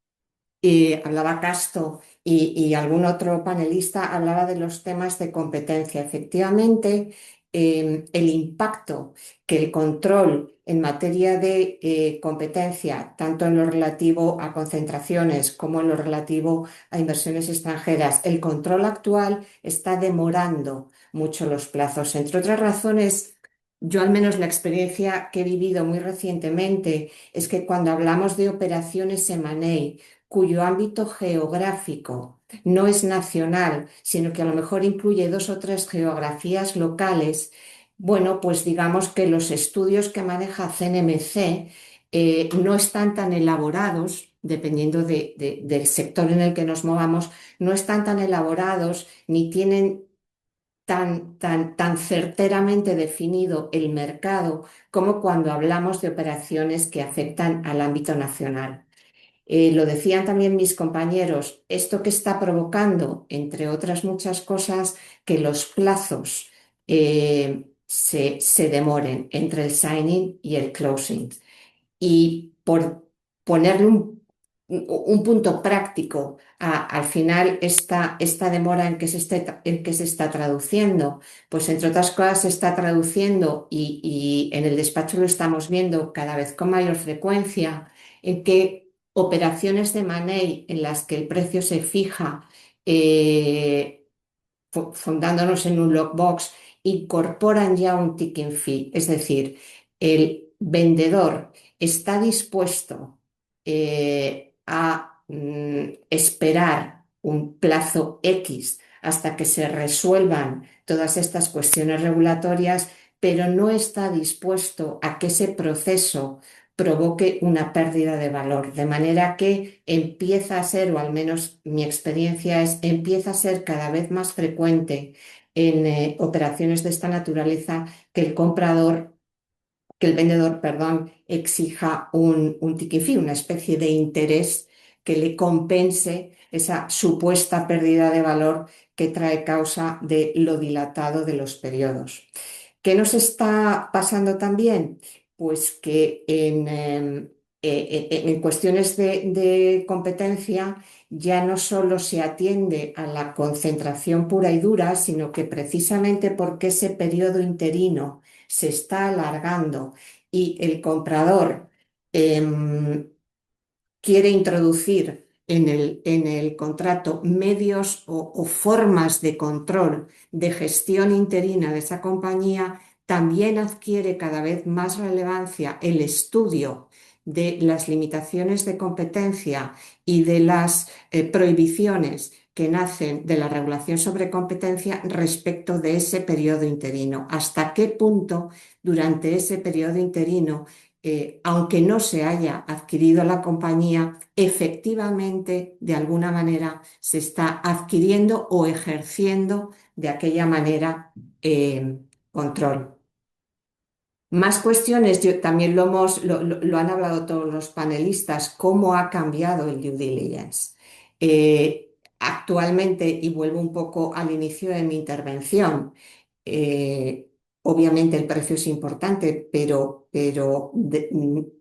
H: hablaba Casto y algún otro panelista hablaba de los temas de competencia. Efectivamente, el impacto que el control en materia de competencia, tanto en lo relativo a concentraciones como en lo relativo a inversiones extranjeras, el control actual está demorando mucho los plazos. Entre otras razones, yo al menos la experiencia que he vivido muy recientemente es que cuando hablamos de operaciones M&A, cuyo ámbito geográfico no es nacional, sino que a lo mejor incluye 2 o 3 geografías locales, bueno, pues digamos que los estudios que maneja CNMC no están tan elaborados, dependiendo del sector en el que nos movamos, no están tan elaborados ni tienen tan certeramente definido el mercado como cuando hablamos de operaciones que afectan al ámbito nacional. Lo decían también mis compañeros, esto que está provocando, entre otras muchas cosas, que los plazos se demoren entre el signing y el closing. Y por ponerle un punto práctico al final esta demora en que se está traduciendo, pues entre otras cosas se está traduciendo y en el despacho lo estamos viendo cada vez con mayor frecuencia, en que operaciones de money en las que el precio se fija fundándonos en un lockbox, incorporan ya un ticking fee, es decir, el vendedor está dispuesto a esperar un plazo X hasta que se resuelvan todas estas cuestiones regulatorias, pero no está dispuesto a que ese proceso provoque una pérdida de valor, de manera que empieza a ser, o al menos mi experiencia es, empieza a ser cada vez más frecuente en operaciones de esta naturaleza que el vendedor, perdón, exija un ticket fee, una especie de interés que le compense esa supuesta pérdida de valor que trae causa de lo dilatado de los periodos. ¿Qué nos está pasando también? Pues que en cuestiones de competencia ya no solo se atiende a la concentración pura y dura, sino que precisamente porque ese periodo interino se está alargando y el comprador quiere introducir en el contrato medios o formas de control de gestión interina de esa compañía, también adquiere cada vez más relevancia el estudio de las limitaciones de competencia y de las prohibiciones que nacen de la regulación sobre competencia respecto de ese periodo interino. ¿Hasta qué punto durante ese periodo interino aunque no se haya adquirido la compañía, efectivamente, de alguna manera, se está adquiriendo o ejerciendo de aquella manera control? Más cuestiones, también lo han hablado todos los panelistas, cómo ha cambiado el due diligence. Actualmente, y vuelvo un poco al inicio de mi intervención, obviamente el precio es importante, pero en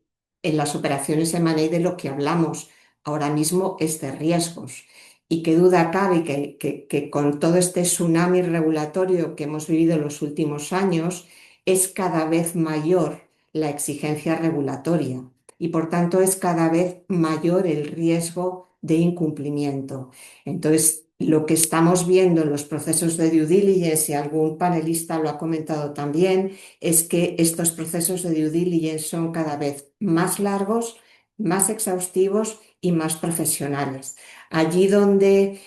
H: las operaciones M&A de lo que hablamos ahora mismo es de riesgos. Y qué duda cabe que con todo este tsunami regulatorio que hemos vivido en los últimos años, es cada vez mayor la exigencia regulatoria y por tanto es cada vez mayor el riesgo de incumplimiento. Entonces, lo que estamos viendo en los procesos de due diligence, y algún panelista lo ha comentado también, es que estos procesos de due diligence son cada vez más largos, más exhaustivos y más profesionales. Allí donde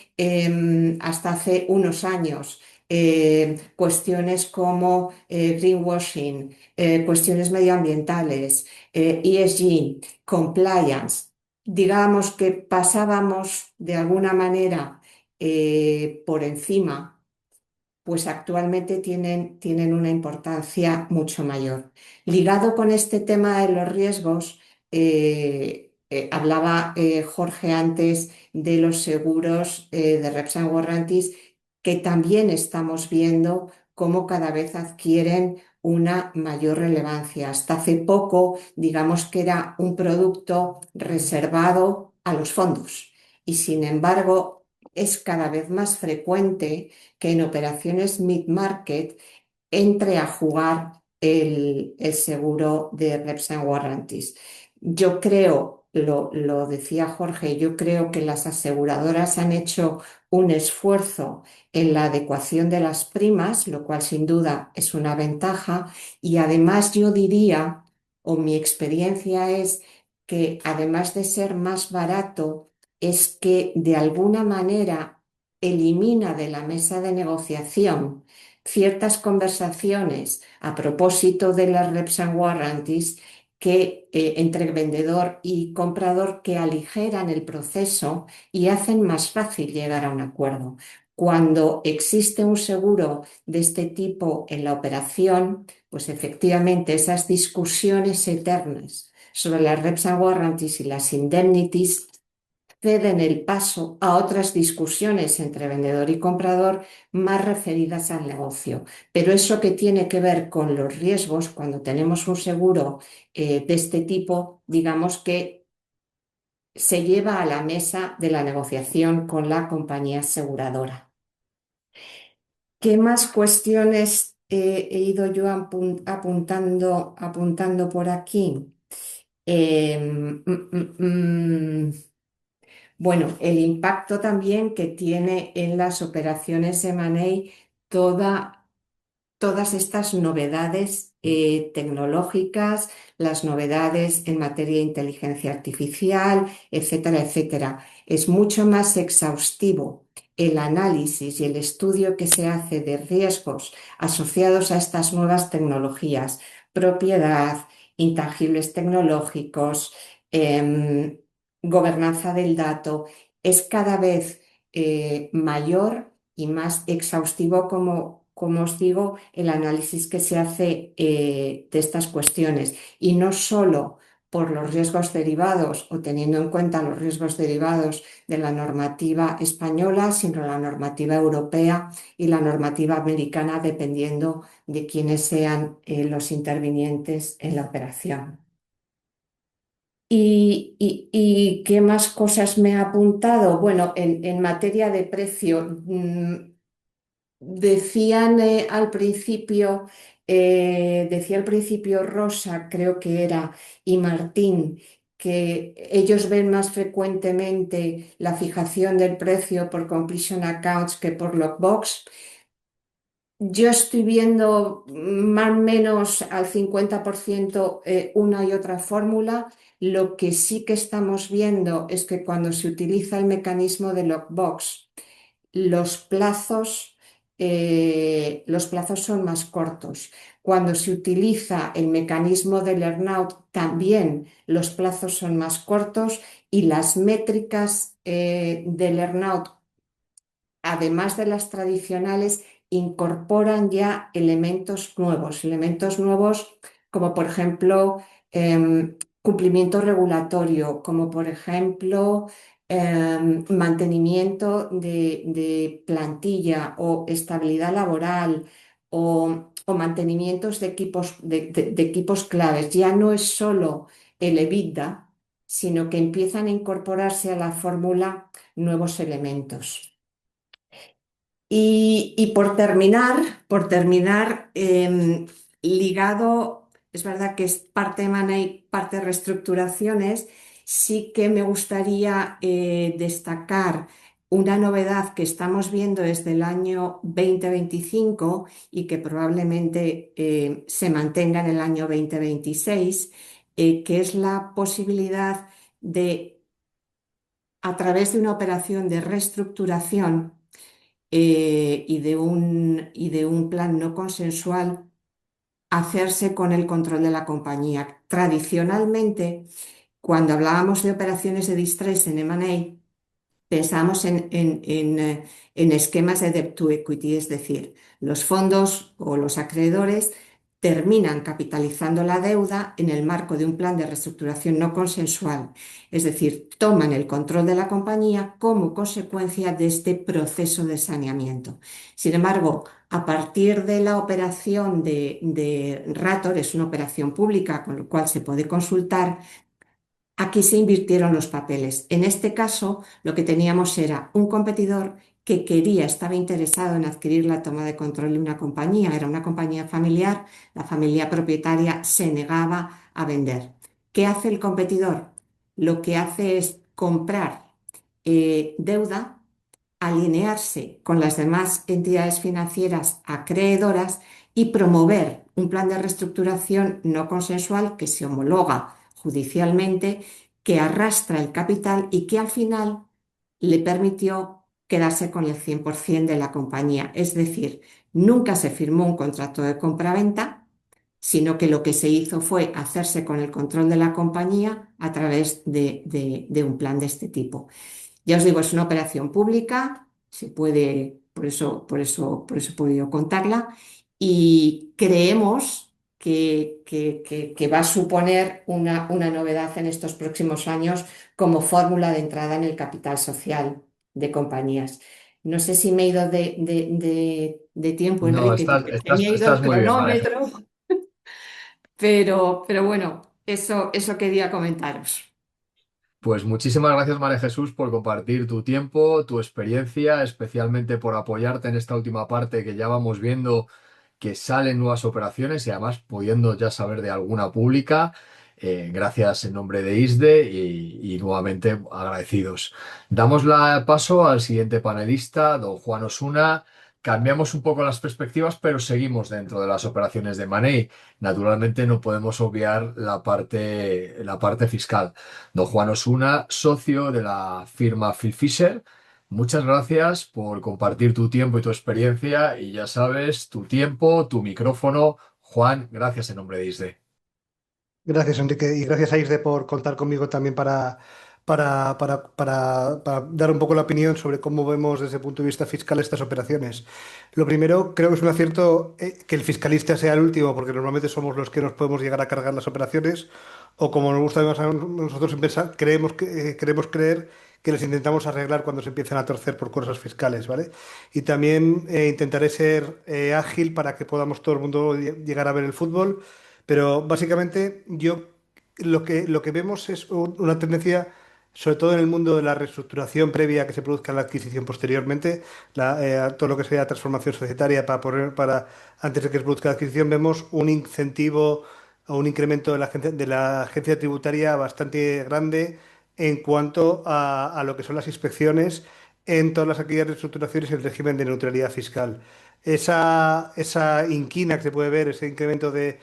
H: hasta hace unos años cuestiones como greenwashing, cuestiones medioambientales, ESG, compliance, digamos que pasábamos de alguna manera por encima, pues actualmente tienen una importancia mucho mayor. Ligado con este tema de los riesgos, hablaba Jorge antes de los seguros de Reps and Warranties, que también estamos viendo cómo cada vez adquieren una mayor relevancia. Hasta hace poco, digamos que era un producto reservado a los fondos y sin embargo es cada vez más frecuente que en operaciones mid-market entre a jugar el seguro de Reps and Warranties. Yo creo, lo decía Jorge, yo creo que las aseguradoras han hecho un esfuerzo en la adecuación de las primas, lo cual sin duda es una ventaja, y además yo diría, o mi experiencia es que además de ser más barato, es que de alguna manera elimina de la mesa de negociación ciertas conversaciones a propósito de las Reps and Warranties que entre vendedor y comprador que aligeran el proceso y hacen más fácil llegar a un acuerdo. Cuando existe un seguro de este tipo en la operación, pues efectivamente esas discusiones eternas sobre las Reps and Warranties y las indemnities ceden el paso a otras discusiones entre vendedor y comprador más referidas al negocio. Pero eso que tiene que ver con los riesgos, cuando tenemos un seguro de este tipo, digamos que se lleva a la mesa de la negociación con la compañía aseguradora. ¿Qué más cuestiones he ido yo apuntando por aquí? Bueno, el impacto también que tiene en las operaciones M&A todas estas novedades tecnológicas, las novedades en materia de inteligencia artificial, etcétera, etcétera. Es mucho más exhaustivo el análisis y el estudio que se hace de riesgos asociados a estas nuevas tecnologías, propiedad, intangibles tecnológicos, gobernanza del dato, es cada vez mayor y más exhaustivo, como os digo, el análisis que se hace de estas cuestiones. Y no solo por los riesgos derivados o teniendo en cuenta los riesgos derivados de la normativa española, sino la normativa europea y la normativa americana, dependiendo de quiénes sean los intervinientes en la operación. ¿Y qué más cosas me ha apuntado? Bueno, en materia de precio, decían decía al principio Rosa, creo que era, y Martín, que ellos ven más frecuentemente la fijación del precio por completion accounts que por lockbox. Yo estoy viendo más o menos al 50% una y otra fórmula. Lo que sí que estamos viendo es que cuando se utiliza el mecanismo de lockbox, los plazos son más cortos. Cuando se utiliza el mecanismo del earnout, también los plazos son más cortos y las métricas del earnout, además de las tradicionales, incorporan ya elementos nuevos como por ejemplo cumplimiento regulatorio, como por ejemplo mantenimiento de plantilla o estabilidad laboral o mantenimientos de equipos claves. Ya no es solo el EBITDA, sino que empiezan a incorporarse a la fórmula nuevos elementos. Y por terminar, ligado, es verdad que es parte M&A, parte reestructuraciones, sí que me gustaría destacar una novedad que estamos viendo desde el año 2025 y que probablemente se mantenga en el año 2026, que es la posibilidad de, a través de una operación de reestructuración y de un plan no consensual, hacerse con el control de la compañía. Tradicionalmente, cuando hablábamos de operaciones de distress en M&A, pensamos en esquemas de debt to equity, es decir, los fondos o los acreedores terminan capitalizando la deuda en el marco de un plan de reestructuración no consensual, es decir, toman el control de la compañía como consecuencia de este proceso de saneamiento. Sin embargo, a partir de la operación de Rator, es una operación pública, con lo cual se puede consultar. Aquí se invirtieron los papeles. En este caso, lo que teníamos era un competidor que estaba interesado en adquirir la toma de control de una compañía. Era una compañía familiar, la familia propietaria se negaba a vender. ¿Qué hace el competidor? Lo que hace es comprar deuda, alinearse con las demás entidades financieras acreedoras y promover un plan de reestructuración no consensual que se homologa judicialmente, que arrastra el capital y que al final le permitió quedarse con el 100% de la compañía. Es decir, nunca se firmó un contrato de compraventa, sino que lo que se hizo fue hacerse con el control de la compañía a través de un plan de este tipo. Ya os digo, es una operación pública, se puede, por eso he podido contarla, y creemos que va a suponer una novedad en estos próximos años como fórmula de entrada en el capital social de compañías. No sé si me he ido de tiempo,
A: No,
H: Enrique, que se me ha ido el
A: estás muy bien, María.
H: cronómetro, pero bueno, eso quería comentaros.
A: Pues muchísimas gracias, María Jesús, por compartir tu tiempo, tu experiencia, especialmente por apoyarte en esta última parte que ya vamos viendo que salen nuevas operaciones y además pudiendo ya saber de alguna pública. Gracias en nombre de ISDE y nuevamente agradecidos. Damos paso al siguiente panelista, don Juan Osuna. Cambiamos un poco las perspectivas, pero seguimos dentro de las operaciones de Money. Naturalmente no podemos obviar la parte fiscal. Don Juan Osuna, socio de la firma Phil Fisher. Muchas gracias por compartir tu tiempo y tu experiencia. Y ya sabes, tu tiempo, tu micrófono. Juan, gracias en nombre de ISDE.
I: Gracias, Enrique, y gracias a ISDE por contar conmigo también para dar un poco la opinión sobre cómo vemos desde el punto de vista fiscal estas operaciones. Lo primero, creo que es un acierto que el fiscalista sea el último, porque normalmente somos los que nos podemos llegar a cargar las operaciones, o como nos gusta más a nosotros pensar, queremos creer que les intentamos arreglar cuando se empiezan a torcer por cosas fiscales, ¿vale? Y también intentaré ser ágil para que podamos todo el mundo llegar a ver el fútbol. Pero básicamente lo que vemos es una tendencia, sobre todo en el mundo de la reestructuración previa a que se produzca la adquisición posteriormente, todo lo que sea transformación societaria antes de que se produzca la adquisición, vemos un incentivo o un incremento de la agencia tributaria bastante grande en cuanto a lo que son las inspecciones en todas las actividades de reestructuraciones y el régimen de neutralidad fiscal. Esa inquina que se puede ver, ese incremento de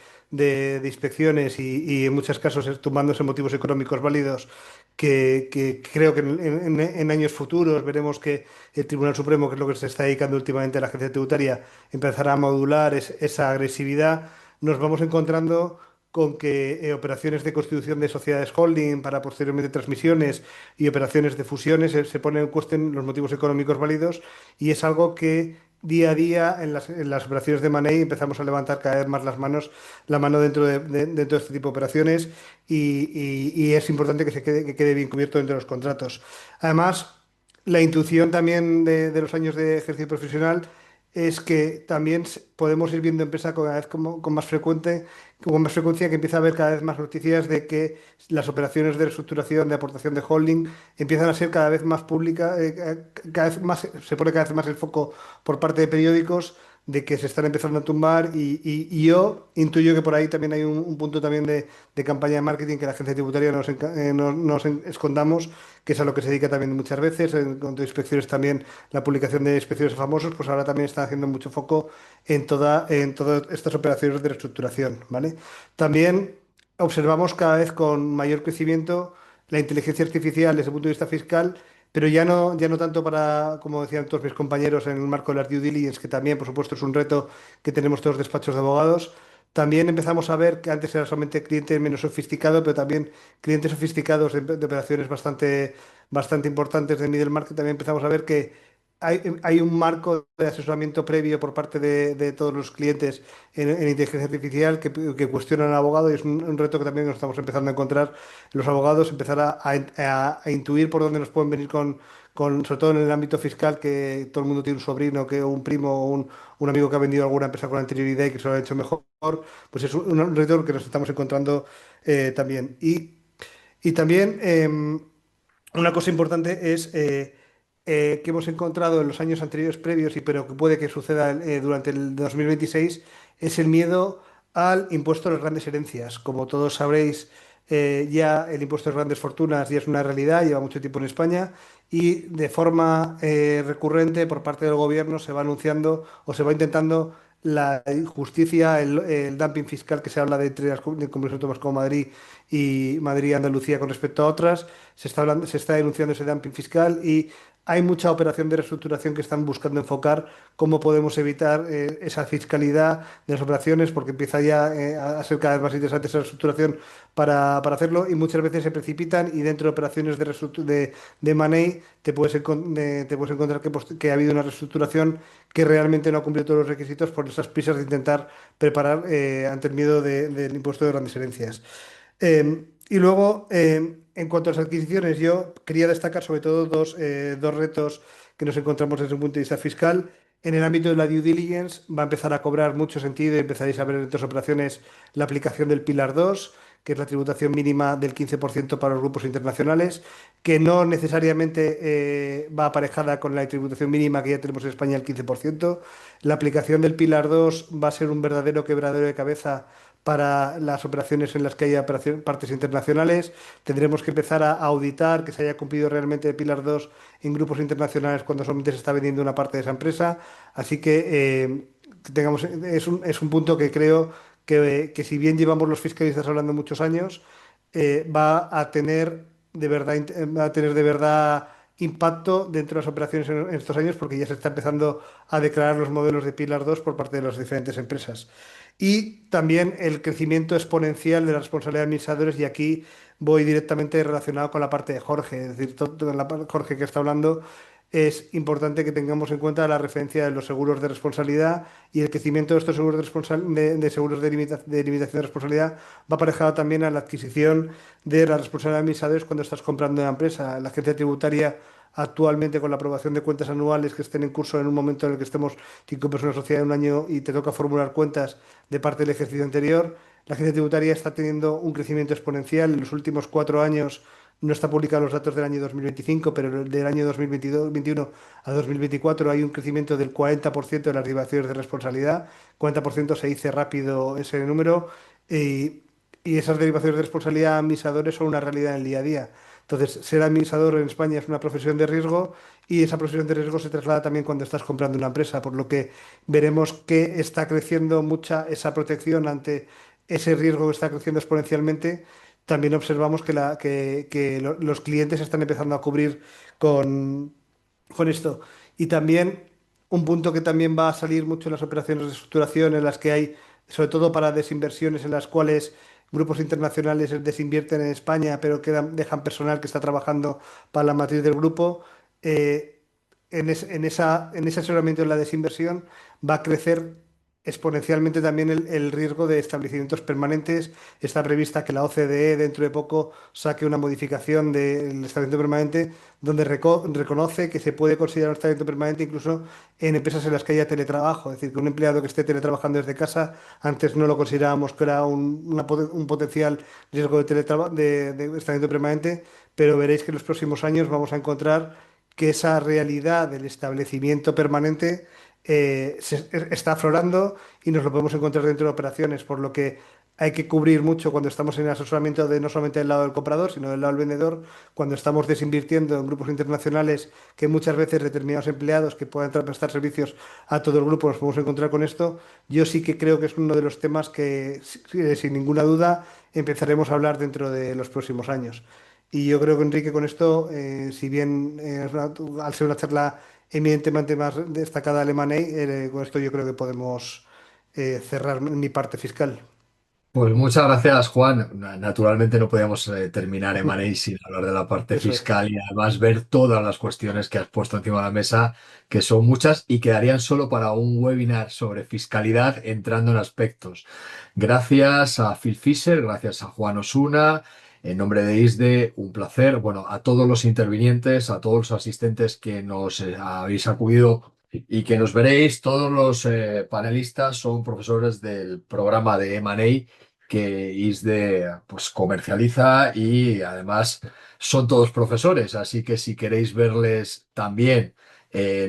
I: inspecciones y en muchos casos tumbándose motivos económicos válidos, que creo que en años futuros veremos que el Tribunal Supremo, que es lo que se está dedicando últimamente a la agencia tributaria, empezará a modular esa agresividad. Nos vamos encontrando con que operaciones de constitución de sociedades holding para posteriormente transmisiones y operaciones de fusiones se ponen en cuestión los motivos económicos válidos, y es algo que día a día en las operaciones de Money empezamos a levantar cada vez más la mano dentro de este tipo de operaciones, y es importante que quede bien cubierto dentro de los contratos. Además, la intuición también de los años de ejercicio profesional es que también podemos ir viendo empresa cada vez con más frecuencia, que empieza a haber cada vez más noticias de que las operaciones de reestructuración, de aportación de holding, empiezan a ser cada vez más públicas, se pone cada vez más el foco por parte de periódicos de que se están empezando a tumbar y yo intuyo que por ahí también hay un punto también de campaña de marketing que la agencia tributaria no nos escondamos, que es a lo que se dedica también muchas veces, en cuanto a inspecciones también, la publicación de inspecciones a famosos, pues ahora también está haciendo mucho foco en todas estas operaciones de reestructuración, ¿vale? También observamos cada vez con mayor crecimiento la inteligencia artificial desde el punto de vista fiscal, pero ya no tanto para, como decían todos mis compañeros, en el marco de las due diligence, que también, por supuesto, es un reto que tenemos todos los despachos de abogados. También empezamos a ver que antes era solamente cliente menos sofisticado, pero también clientes sofisticados de operaciones bastante importantes de middle market. También empezamos a ver que hay un marco de asesoramiento previo por parte de todos los clientes en inteligencia artificial que cuestionan al abogado y es un reto que también nos estamos empezando a encontrar los abogados, empezar a intuir por dónde nos pueden venir sobre todo en el ámbito fiscal, que todo el mundo tiene un sobrino, o un primo, o un amigo que ha vendido alguna empresa con anterioridad y que se lo ha hecho mejor, pues es un reto que nos estamos encontrando también. Y también una cosa importante es que hemos encontrado en los años anteriores previos, pero que puede que suceda durante el 2026, es el miedo al impuesto a las grandes herencias. Como todos sabréis, ya el impuesto a las grandes fortunas ya es una realidad, lleva mucho tiempo en España y de forma recurrente por parte del gobierno se va anunciando o se va intentando la injusticia, el dumping fiscal que se habla de entre las comunidades autónomas como Madrid y Madrid y Andalucía con respecto a otras. Se está denunciando ese dumping fiscal y hay mucha operación de reestructuración que están buscando enfocar cómo podemos evitar esa fiscalidad de las operaciones, porque empieza ya a ser cada vez más interesante esa reestructuración para hacerlo y muchas veces se precipitan y dentro de operaciones de money te puedes encontrar que ha habido una reestructuración que realmente no ha cumplido todos los requisitos por esas prisas de intentar preparar ante el miedo del impuesto de grandes herencias. Y luego, en cuanto a las adquisiciones, yo quería destacar sobre todo dos retos que nos encontramos desde un punto de vista fiscal. En el ámbito de la due diligence va a empezar a cobrar mucho sentido y empezaréis a ver en otras operaciones la aplicación del Pilar 2, que es la tributación mínima del 15% para los grupos internacionales, que no necesariamente va aparejada con la tributación mínima que ya tenemos en España, el 15%. La aplicación del Pilar 2 va a ser un verdadero quebradero de cabeza para las operaciones en las que haya partes internacionales. Tendremos que empezar a auditar que se haya cumplido realmente el Pilar 2 en grupos internacionales cuando solamente se está vendiendo una parte de esa empresa. Así que es un punto que creo que si bien llevamos los fiscalistas hablando muchos años, va a tener de verdad impacto dentro de las operaciones en estos años porque ya se está empezando a declarar los modelos de Pilar 2 por parte de las diferentes empresas. Y también el crecimiento exponencial de la responsabilidad de administradores, y aquí voy directamente relacionado con la parte de Jorge, es decir, Jorge que está hablando, es importante que tengamos en cuenta la referencia de los seguros de responsabilidad y el crecimiento de estos seguros de seguros de limitación de responsabilidad va aparejado también a la adquisición de la responsabilidad de administradores cuando estás comprando una empresa. La agencia tributaria actualmente con la aprobación de cuentas anuales que estén en curso en un momento en el que estemos 5 personas sociedad en un año y te toca formular cuentas de parte del ejercicio anterior, la agencia tributaria está teniendo un crecimiento exponencial. En los últimos 4 años no está publicado los datos del año 2025, pero del año 2021 a 2024 hay un crecimiento del 40% de las derivaciones de responsabilidad. 40% se dice rápido ese número. Y, y esas derivaciones de responsabilidad a administradores son una realidad en el día a día. Entonces, ser administrador en España es una profesión de riesgo y esa profesión de riesgo se traslada también cuando estás comprando una empresa, por lo que veremos que está creciendo mucha esa protección ante ese riesgo que está creciendo exponencialmente. También observamos que los clientes están empezando a cubrir con, con esto. Y también un punto que también va a salir mucho en las operaciones de estructuración, en las que hay, sobre todo para desinversiones, en las cuales grupos internacionales desinvierten en España, pero dejan personal que está trabajando para la matriz del grupo. eh, en ese asesoramiento de la desinversión va a crecer exponencialmente también el riesgo de establecimientos permanentes. Está prevista que la OCDE dentro de poco saque una modificación del establecimiento permanente donde reconoce que se puede considerar un establecimiento permanente incluso en empresas en las que haya teletrabajo. Es decir, que un empleado que esté teletrabajando desde casa, antes no lo considerábamos que era un potencial riesgo de establecimiento permanente, pero veréis que en los próximos años vamos a encontrar que esa realidad del establecimiento permanente está aflorando y nos lo podemos encontrar dentro de operaciones, por lo que hay que cubrir mucho cuando estamos en el asesoramiento de no solamente del lado del comprador, sino del lado del vendedor, cuando estamos desinvirtiendo en grupos internacionales, que muchas veces determinados empleados que puedan prestar servicios a todo el grupo nos podemos encontrar con esto. Yo sí que creo que es uno de los temas que, sin ninguna duda, empezaremos a hablar dentro de los próximos años. Y yo creo que, Enrique, con esto, si bien al ser una charla evidentemente más destacada de M&A, con esto yo creo que podemos cerrar mi parte fiscal.
A: Pues muchas gracias, Juan. Naturalmente no podíamos terminar M&A sin hablar de la parte
I: Eso es.
A: fiscal y además ver todas las cuestiones que has puesto encima de la mesa, que son muchas y quedarían solo para un webinar sobre fiscalidad entrando en aspectos. Gracias a Phil Fisher, gracias a Juan Osuna. En nombre de ISDE, un placer. Bueno, a todos los intervinientes, a todos los asistentes que nos habéis acudido y que nos veréis, todos los panelistas son profesores del programa de M&A que ISDE pues, comercializa y además son todos profesores, así que si queréis verles también,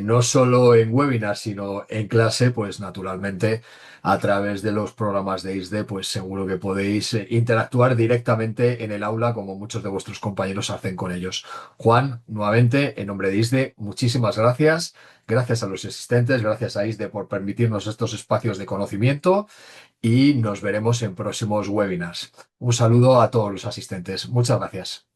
A: no solo en webinar, sino en clase, pues naturalmente a través de los programas de ISDE, pues seguro que podéis interactuar directamente en el aula como muchos de vuestros compañeros hacen con ellos. Juan, nuevamente, en nombre de ISDE, muchísimas gracias. Gracias a los asistentes, gracias a ISDE por permitirnos estos espacios de conocimiento y nos veremos en próximos webinars. Un saludo a todos los asistentes. Muchas gracias.